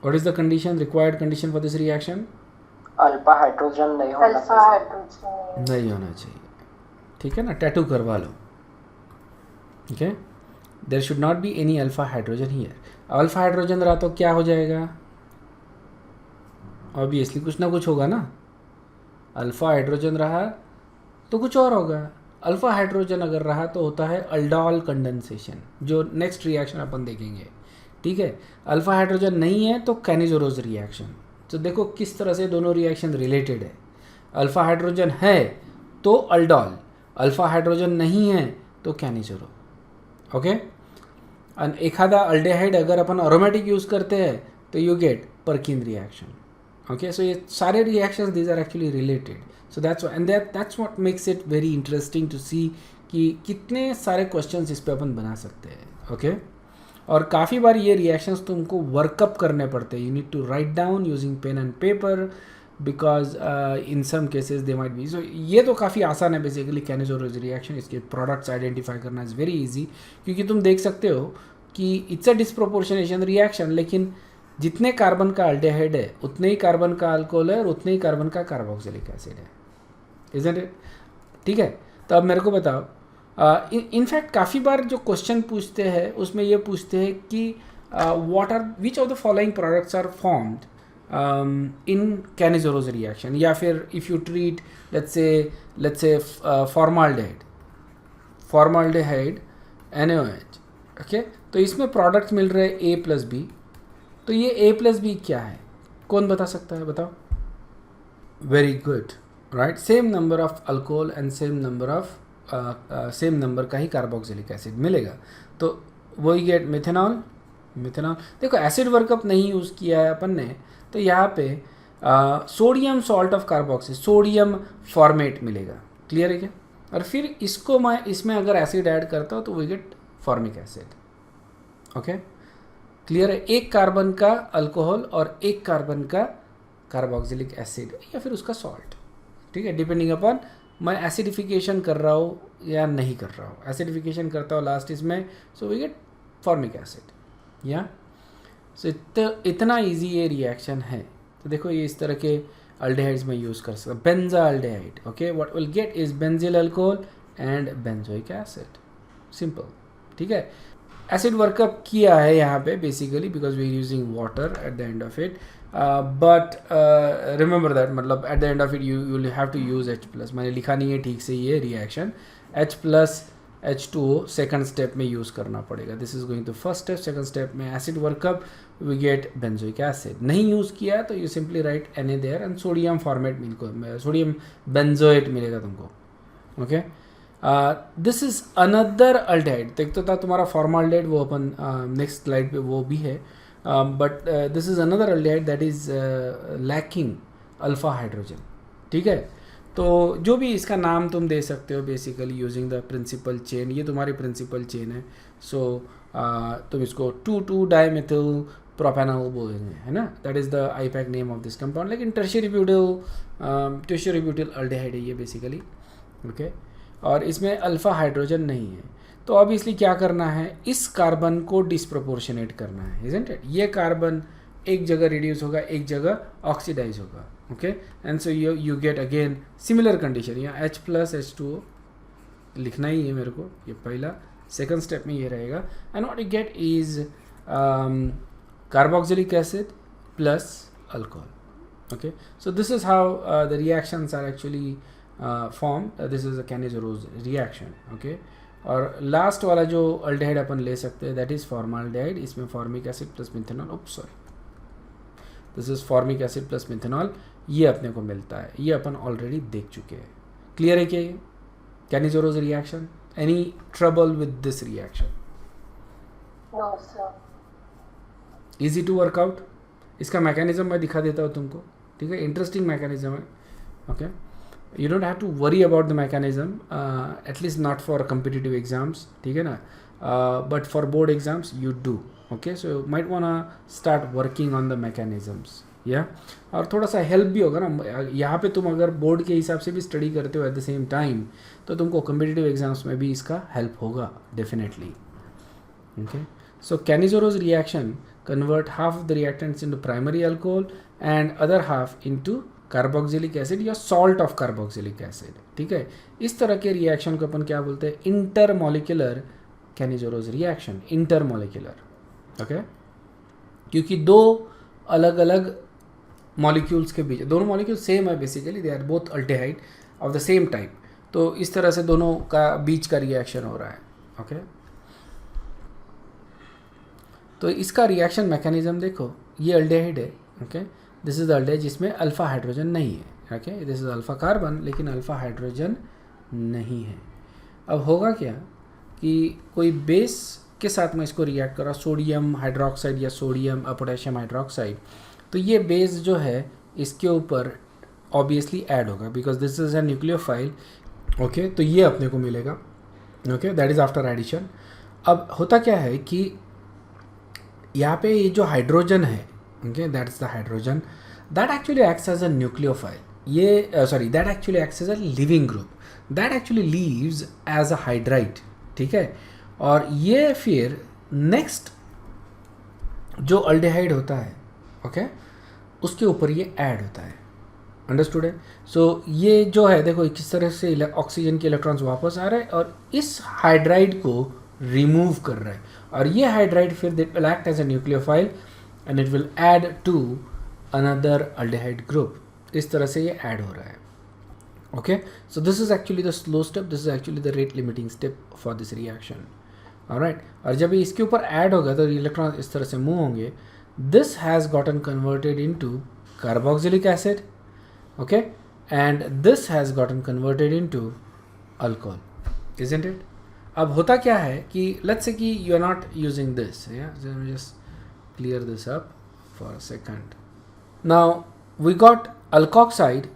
What is the condition, required condition for this reaction? Alpha hydrogen नहीं होना चाहिए. नहीं होना चाहिए. ठीक है ना, टैटू करवा लो. Okay, there should not be any alpha hydrogen here. Alpha hydrogen रहा तो क्या हो जाएगा? ऑब्वियसली कुछ ना कुछ होगा ना. अल्फा हाइड्रोजन रहा तो कुछ और होगा. अल्फा हाइड्रोजन अगर रहा तो होता है अल्डोल कंडेंसेशन, जो नेक्स्ट रिएक्शन अपन देखेंगे. ठीक है, अल्फा हाइड्रोजन नहीं है तो कैनिज़ेरोज रिएक्शन. तो देखो किस तरह से दोनों रिएक्शन रिलेटेड है. अल्फा हाइड्रोजन है तो अल्डोल, अल्फा हाइड्रोजन नहीं है तो कैनिज़ेरो. ओके, और एखादा अल्डेहाइड अगर अपन अरोमेटिक यूज़ करते हैं तो you gate Perkin reaction. Okay, so ये सारे reactions these are actually related. So that's why, and that's what makes it very interesting to see कि कितने सारे questions इस पे अपन बना सकते हैं. Okay, और काफ़ी बार ये reactions तुमको workup करने पड़ते हैं. You need to write down using pen and paper because in some cases they might be. So ये तो काफ़ी आसान है basically कैनिज़ेरोज रिएक्शन. इसके products identify करना is very easy, क्योंकि तुम देख सकते हो कि it's a disproportionation reaction, लेकिन जितने कार्बन का अल्डेहाइड है उतने ही कार्बन का अल्कोहल है और उतने ही कार्बन का कार्बोक्सिलिक एसिड है. Isn't it? ठीक है, तो अब मेरे को बताओ, इनफैक्ट काफ़ी बार जो क्वेश्चन पूछते हैं उसमें ये पूछते हैं कि what are which of the following products are formed in Cannizzaro's reaction, या फिर if you treat let's say फॉर्माल्डेहाइड NaOH. Okay, तो इसमें प्रोडक्ट्स मिल रहे हैं A+B. तो ये A+B क्या है? कौन बता सकता है? बताओ. Very good, right. Same number of alcohol and same number का ही कार्बोक्सिलिक एसिड मिलेगा, तो वही गेट मिथेनॉल. देखो एसिड वर्कअप नहीं यूज़ किया है अपन ने, तो यहाँ पे sodium salt of carboxyl, sodium format मिलेगा. क्लियर है क्या? और फिर इसको मैं इसमें अगर एसिड ऐड करता हूँ तो we get formic acid. Okay, clear है? एक कार्बन का अल्कोहल और एक कार्बन का कार्बोक्सिलिक एसिड या फिर उसका सॉल्ट, ठीक है, डिपेंडिंग अपॉन मैं एसिडिफिकेशन कर रहा हूँ या नहीं कर रहा हूँ. एसिडिफिकेशन करता हूँ लास्ट इसमें, so we get formic acid. या सो इतना इजी ये रिएक्शन है. तो देखो ये इस तरह के अल्डेहाइड्स में यूज़ कर सकते. Benzaldehyde, okay, what will get is benzyl alcohol and benzoic acid. Simple, ठीक है. एसिड वर्कअप किया है यहाँ पे basically because we using water at the end of it. But remember that, मतलब at the end of it you will have to use H+. मैंने लिखा नहीं है ठीक से ये reaction. H+ H2O second step में यूज़ करना पड़ेगा. This is going to first step. Second step में acid workup we get benzoic acid. नहीं यूज़ किया तो you simply write Na there and sodium formate मिलको, सोडियम बेंजोएट मिलेगा तुमको. Okay, this is another aldehyde. देखते था तुम्हारा फॉर्माल्डेहाइड, वो अपन नेक्स्ट स्लाइड पे वो भी है. But this is another aldehyde that is lacking alpha hydrogen. ठीक है, तो जो भी इसका नाम तुम दे सकते हो basically using the principal chain. ये तुम्हारी प्रिंसिपल चेन है. सो तुम इसको 2,2 डाइमेथिल प्रोपेनॉल बोलेंगे, है ना. That is the IUPAC name of this compound. लेकिन टर्शियरी ब्यूटिल अल्डेहाइड है ये बेसिकली. ओके, और इसमें अल्फा हाइड्रोजन नहीं है. तो अब इसलिए क्या करना है, इस कार्बन को डिस्प्रोपोर्शनेट करना है, इजंट इट. ये कार्बन एक जगह रिड्यूस होगा, एक जगह ऑक्सीडाइज होगा. Okay, and so you gate again similar condition. यहाँ H+ H2O लिखना ही है मेरे को, ये पहला. सेकंड स्टेप में ये रहेगा and what you get is carboxylic acid plus alcohol. Okay, so this is how the reactions are actually form. This is a Cannizzaro's reaction. Okay, और लास्ट वाला जो अल्डेहाइड अपन ले सकते हैं दैट इज फॉर्माल्डेहाइड. इसमें formic acid plus methanol, sorry, this is formic acid plus methanol. ये अपने को मिलता है, ये अपन ऑलरेडी देख चुके हैं. क्लियर है क्या ये Cannizzaro's reaction? Any trouble with this reaction? No sir. Easy to work out. इसका मैकेनिज्म मैं दिखा देता हूँ तुमको, ठीक है. इंटरेस्टिंग मैकेनिज्म है. Okay, you don't have to worry about the mechanism, at least not for competitive exams, ठीक है ना. But for board exams you do. Okay, so you might wanna start working on the mechanisms. या और थोड़ा सा help भी होगा ना. यहाँ पे तुम अगर बोर्ड के हिसाब से भी स्टडी करते हो एट द सेम टाइम तो तुमको कम्पिटिटिव एग्जाम्स में भी इसका हेल्प होगा definitely. Okay, so Cannizzaro's reaction convert half of the reactants into primary alcohol and other half into carboxylic acid या सॉल्ट ऑफ कार्बोक्सिलिक एसिड. ठीक है, इस तरह के रिएक्शन को अपन क्या बोलते हैं, intermolecular Cannizzaro reaction. Intermolecular, okay, क्योंकि दो अलग अलग मॉलिक्यूल्स के बीच, दोनों मॉलिक्यूल सेम है basically, they are both aldehyde of the same type. तो इस तरह से दोनों का बीच का रिएक्शन हो रहा है. ओके, तो इसका रिएक्शन मैकेनिज्म देखो, ये अल्डेहाइड है. ओके, दिस इज अल्डेहाइड जिसमें अल्फा हाइड्रोजन नहीं है. Okay, this is alpha carbon लेकिन अल्फा हाइड्रोजन नहीं है. अब होगा क्या कि कोई बेस के साथ में इसको रिएक्ट करा, सोडियम हाइड्रोक्साइड या सोडियम पोटेशियम हाइड्रोक्साइड, तो ये बेस जो है इसके ऊपर ऑब्वियसली ऐड होगा because this is a nucleophile. Okay, तो ये अपने को मिलेगा. Okay, that is after addition. अब होता क्या है कि यहाँ पे ये जो हाइड्रोजन है, okay, that is the hydrogen that actually acts as a nucleophile. ये sorry, that actually acts as a living group, that actually leaves as a hydride. ठीक है, और ये फिर नेक्स्ट जो अल्डेहाइड होता है, ओके, उसके ऊपर ये ऐड होता है. अंडरस्टूड है? सो ये जो है देखो किस तरह से ऑक्सीजन के इलेक्ट्रॉन्स वापस आ रहे हैं और इस हाइड्राइड को रिमूव कर रहा है, और ये हाइड्राइड फिर they will act as a nucleophile and it will add to another aldehyde group. इस तरह से ये ऐड हो रहा है. Okay, so this is actually the slow step, this is actually the rate limiting step for this reaction. Alright, और जब इसके ऊपर ऐड होगा तो इलेक्ट्रॉन इस तरह से मूव होंगे. This has gotten converted into carboxylic acid, okay, and this has gotten converted into alcohol, isn't it? अब होता क्या है कि लेट्स से कि you are not using this. Just clear this up for a second. Now we got alkoxide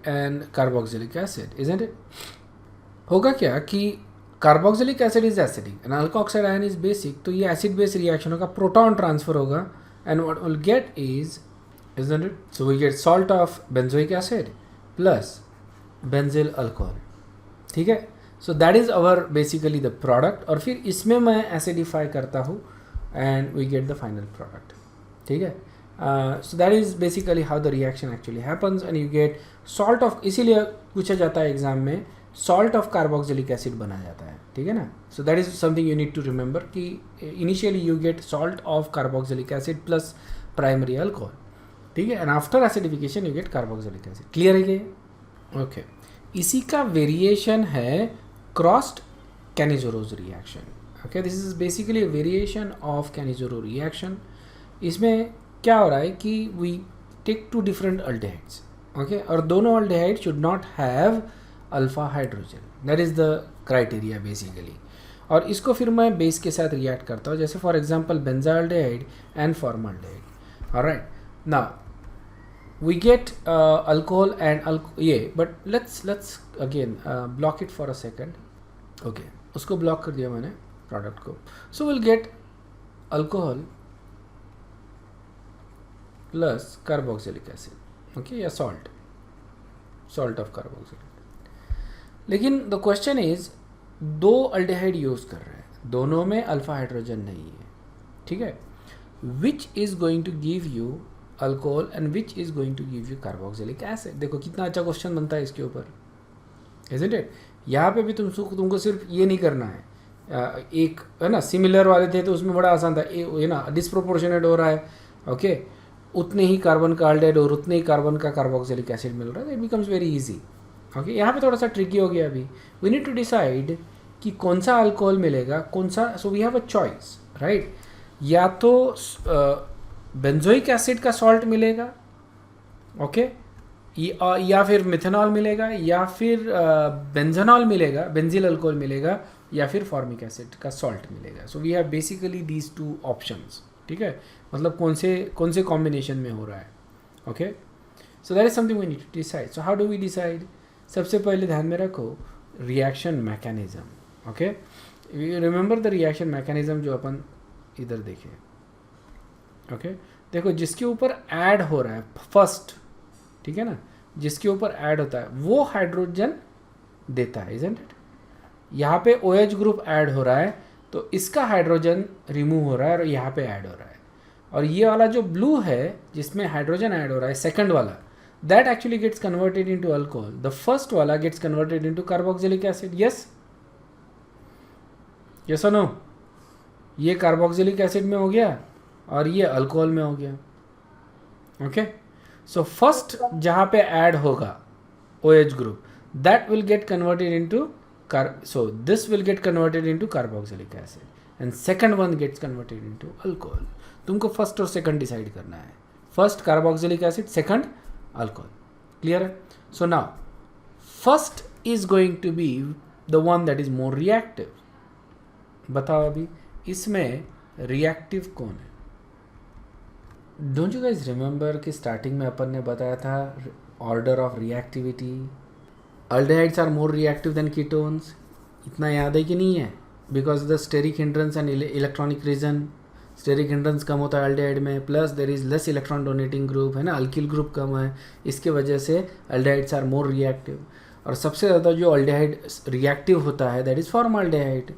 and carboxylic acid, isn't it? होगा क्या कि carboxylic acid is acidic and alkoxide ion is basic, तो ये acid base reaction होगा, proton transfer होगा and what will get is isn't it? So we get salt of benzoic acid plus benzyl alcohol. ठीक है, so that is our basically the product, और फिर इसमें मैं acidify करता हूँ and we get the final product. ठीक है, so that is basically how the reaction actually happens and you get salt of, इसीलिए पूछा जाता है एग्जाम में salt of carboxylic acid बना जाता है, ठीक है ना. So that is something you need to remember कि initially you get salt of carboxylic acid plus primary alcohol, ठीक है, and after acidification you get carboxylic acid. Clear है ये? ओके, इसी का वेरिएशन है crossed Cannizzaro's reaction. Okay, this is basically variation of Cannizzaro reaction. इसमें क्या हो रहा है कि we take two different aldehydes, okay, और दोनों aldehyde should not have alpha hydrogen. That is the criteria basically. और इसको फिर मैं बेस के साथ रिएक्ट करता हूँ, जैसे for example benzaldehyde and formaldehyde. Alright, now we get alcohol and but let's again block it for a second. Okay, उसको block कर दिया मैंने product को. So we'll get alcohol plus carboxylic acid, okay, या salt of carboxylic. लेकिन the question is, दो aldehyde use कर रहे हैं, दोनों में अल्फा हाइड्रोजन नहीं है, ठीक है. which is going to give you alcohol and which is going to give you carboxylic acid. देखो कितना अच्छा क्वेश्चन बनता है इसके ऊपर, इज़न्ट इट? यहाँ पे भी तुमको सिर्फ ये नहीं करना है, एक है ना, सिमिलर वाले थे तो उसमें बड़ा आसान था, ये ना डिस्प्रोपोर्शनेट हो रहा है, ओके, उतने ही कार्बन का अल्डेहाइड और उतने ही कार्बन का कार्बोक्सिलिक एसिड मिल रहा है, it becomes very easy. Okay, यहाँ पे थोड़ा सा ट्रिकी हो गया. अभी वी नीड टू डिसाइड कि कौन सा अल्कोहल मिलेगा, कौन सा. So we have a choice, right? या तो बेंजोइक एसिड का सॉल्ट मिलेगा, ओके, या फिर मिथेनॉल मिलेगा, या फिर बेंजनॉल मिलेगा, बेंजिल अल्कोहल मिलेगा, या फिर फॉर्मिक एसिड का सॉल्ट मिलेगा. So we have basically these two options, ठीक है, मतलब कौन से कॉम्बिनेशन में हो रहा है. Okay, so that is something we need to decide. So how do we decide? सबसे पहले ध्यान में रखो reaction mechanism. Okay, remember the reaction mechanism जो अपन इधर देखें. ओके, देखो जिसके ऊपर ऐड हो रहा है फर्स्ट, ठीक है ना, जिसके ऊपर ऐड होता है वो हाइड्रोजन देता है, इजंट इट? यहाँ पे OH ग्रुप ऐड हो रहा है तो इसका हाइड्रोजन रिमूव हो रहा है और यहाँ पे ऐड हो रहा है. और ये वाला जो ब्लू है जिसमें हाइड्रोजन ऐड हो रहा है, सेकंड वाला, that actually gets converted into alcohol. The first वाला gets converted into carboxylic acid. Yes, yes और नो? ये कार्बोक्सिलिक एसिड में हो गया और ये अल्कोहल में हो गया. ओके, सो फर्स्ट जहाँ पे ऐड होगा OH group, that will get converted into so this will get converted into carboxylic acid and second one gets converted into alcohol. तुमको फर्स्ट और सेकंड डिसाइड करना है, first carboxylic acid, second alcohol. Clear है? So now first is going to be the one that is more reactive. बताओ अभी इसमें reactive कौन है? डोंट यू गाइज रिमेंबर कि स्टार्टिंग में अपन ने बताया था order of reactivity. Aldehydes are more reactive than ketones. इतना याद है कि नहीं है? Because the steric hindrance and electronic reason. Steric hindrance कम होता है अल्डेहाइड में, plus there is less electron donating group, है ना, अल्किल ग्रुप कम है, इसके वजह से अल्डेहाइड्स आर मोर रिएक्टिव. और सबसे ज़्यादा जो अल्डेहाइड रिएक्टिव होता है दैट इज़ फॉर्माल्डेहाइड,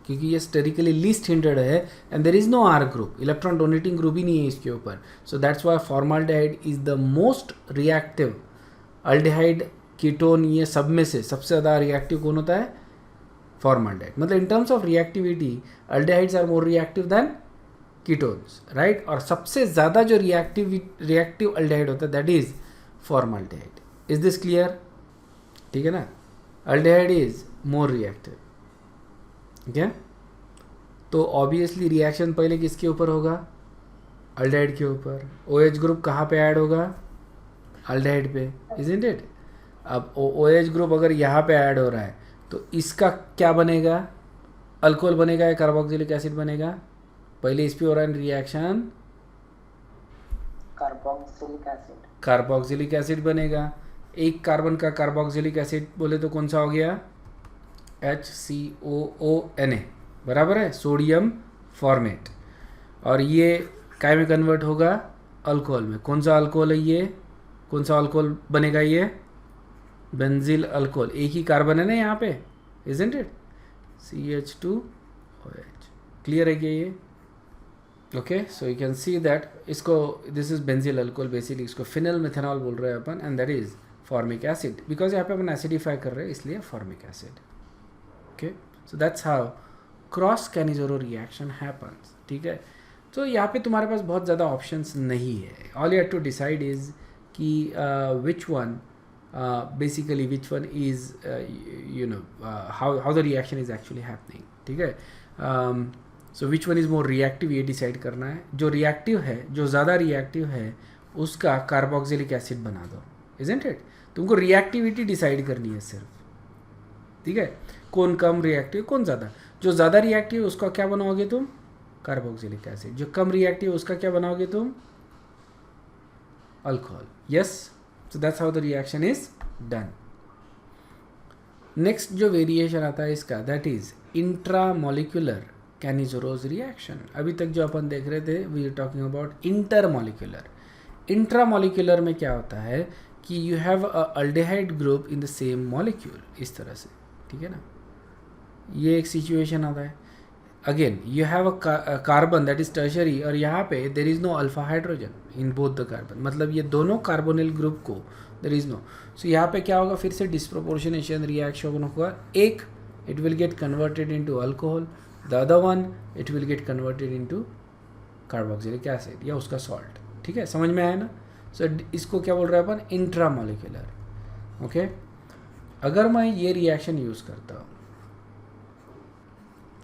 क्योंकि ये स्टेरिकली लीस्ट हिंडेड है and there is no R group, electron donating group ही नहीं है इसके ऊपर. So that's why formaldehyde is the most reactive. Aldehyde, ketone, ये सब में से सबसे ज़्यादा रिएक्टिव कौन होता है? फॉर्माल्डेहाइड. मतलब in terms of reactivity aldehydes are more reactive than ketones, right? और सबसे ज़्यादा जो रिएक्टिव अल्डेहाइड होता है that is formaldehyde. Is this clear? ठीक है ना? Aldehyde is more reactive. क्या? तो ऑब्वियसली रिएक्शन पहले किसके ऊपर होगा? अल्डेहाइड के ऊपर. OH ग्रुप कहाँ पे ऐड होगा? अल्डेहाइड पे, इजंट इट? अब OH ग्रुप अगर यहाँ पे ऐड हो रहा है तो इसका क्या बनेगा? अल्कोहल बनेगा या कार्बोक्सिलिक एसिड बनेगा? पहले इस पे हो रहा है reaction, carboxylic acid. Carboxylic acid बनेगा. एक कार्बन का कार्बोक्सिलिक एसिड बोले तो कौन सा हो गया? HCOONA, बराबर है, सोडियम फॉर्मेट। और ये काय में कन्वर्ट होगा? अल्कोहल में। कौन सा अल्कोहल है ये? कौन सा अल्कोहल बनेगा ये? Benzyl alcohol. एक ही कार्बन है ना यहाँ पे, इजंट इट? CH2OH। क्लियर है क्या ये? Okay, so you can see that इसको, this is benzyl alcohol basically, इसको फिनल मिथेनॉल बोल रहे हैं अपन, and that is formic acid, because यहाँ पे अपन एसिडिफाई कर रहे हैं इसलिए formic acid. Okay, so that's how cross Cannizzaro reaction happens. ठीक है, तो यहाँ पे तुम्हारे पास बहुत ज़्यादा ऑप्शंस नहीं है। All you have to decide is कि which one basically which one is you know how the reaction is actually happening. ठीक है, so which one is more reactive, ये डिसाइड करना है। जो रिएक्टिव है, जो ज़्यादा रिएक्टिव है, उसका कार्बोक्सिलिक एसिड बना दो, इजंट इट? तुमको रिएक्टिविटी डिसाइड करनी है सिर्फ। ठीक है, कौन कम रिएक्टिव, कौन ज़्यादा? जो ज़्यादा रिएक्टिव है उसका क्या बनाओगे तुम? Carboxylic acid. जो कम रिएक्टिव है उसका क्या बनाओगे तुम? Alcohol. Yes, so that's how the reaction is done. Next जो वेरिएशन आता है इसका, दैट इज इंट्रामोलिकुलर कैनिजोरोज रिएक्शन। अभी तक जो अपन देख रहे थे, we are talking about intermolecular. Intramolecular में क्या होता है कि you have a aldehyde group in the same molecule, इस तरह से। ठीक है ना, ये एक सिचुएशन आता है। Again you have a carbon that is tertiary, और यहाँ पे there is no alpha hydrogen in both the carbon, मतलब ये दोनों कार्बोनिल ग्रुप को देर इज़ नो। सो यहाँ पे क्या होगा? फिर से डिस्प्रोपोर्शनेशन रिएक्शन होगा। एक, it will get converted into alcohol, the other one it will get converted into carboxylic acid या उसका सॉल्ट। ठीक है, समझ में आया ना? सो इसको क्या बोल रहे हैं अपन? इंट्रामोलिकुलर। ओके, अगर मैं ये रिएक्शन यूज़ करता हूँ,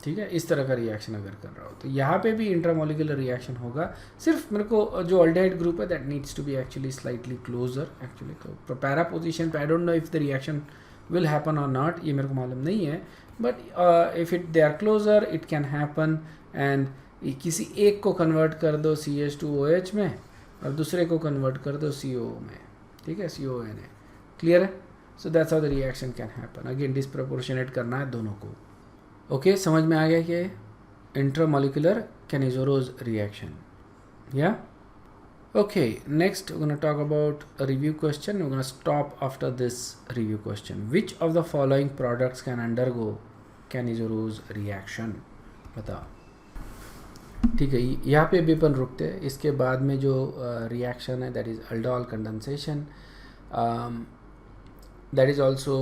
ठीक है, इस तरह का रिएक्शन अगर कर रहा हो, तो यहाँ पे भी इंट्रामोलिकुलर रिएक्शन होगा। सिर्फ मेरे को जो अल्डेहाइड ग्रुप है that needs to be actually slightly closer actually. तो पैरा पोजिशन पे I don't know if the reaction will happen और नॉट, ये मेरे को मालूम नहीं है, but if it they are closer it can happen. And किसी एक को कन्वर्ट कर दो CH2OH में और दूसरे को कन्वर्ट कर दो CO में। ठीक है, CONA। क्लियर है? सो that's how the reaction can happen. Again disproportionate करना है दोनों को। ओके, समझ में आ गया कि इंट्रामोलिकुलर कैनिजोरोज रिएक्शन। या okay, next we gonna talk about a review question. We gonna stop after this review question. Which of the following products can undergo Cannizzaro's reaction? बताओ। ठीक है, यहाँ पे भी अपन रुकते हैं। इसके बाद में जो रिएक्शन है that is aldol condensation, that is also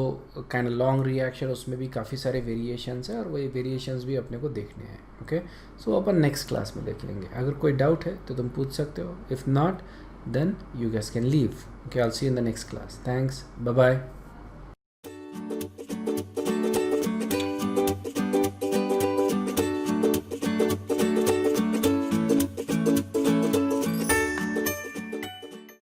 kind of long reaction. उसमें भी काफ़ी सारे वेरिएशंस हैं और वही वेरिएशंस भी अपने को देखने हैं। ओके, सो अपन नेक्स्ट क्लास में देख लेंगे। अगर कोई डाउट है तो तुम पूछ सकते हो, if not then you guys can leave. Okay, I will see you in the next class. Thanks, bye bye.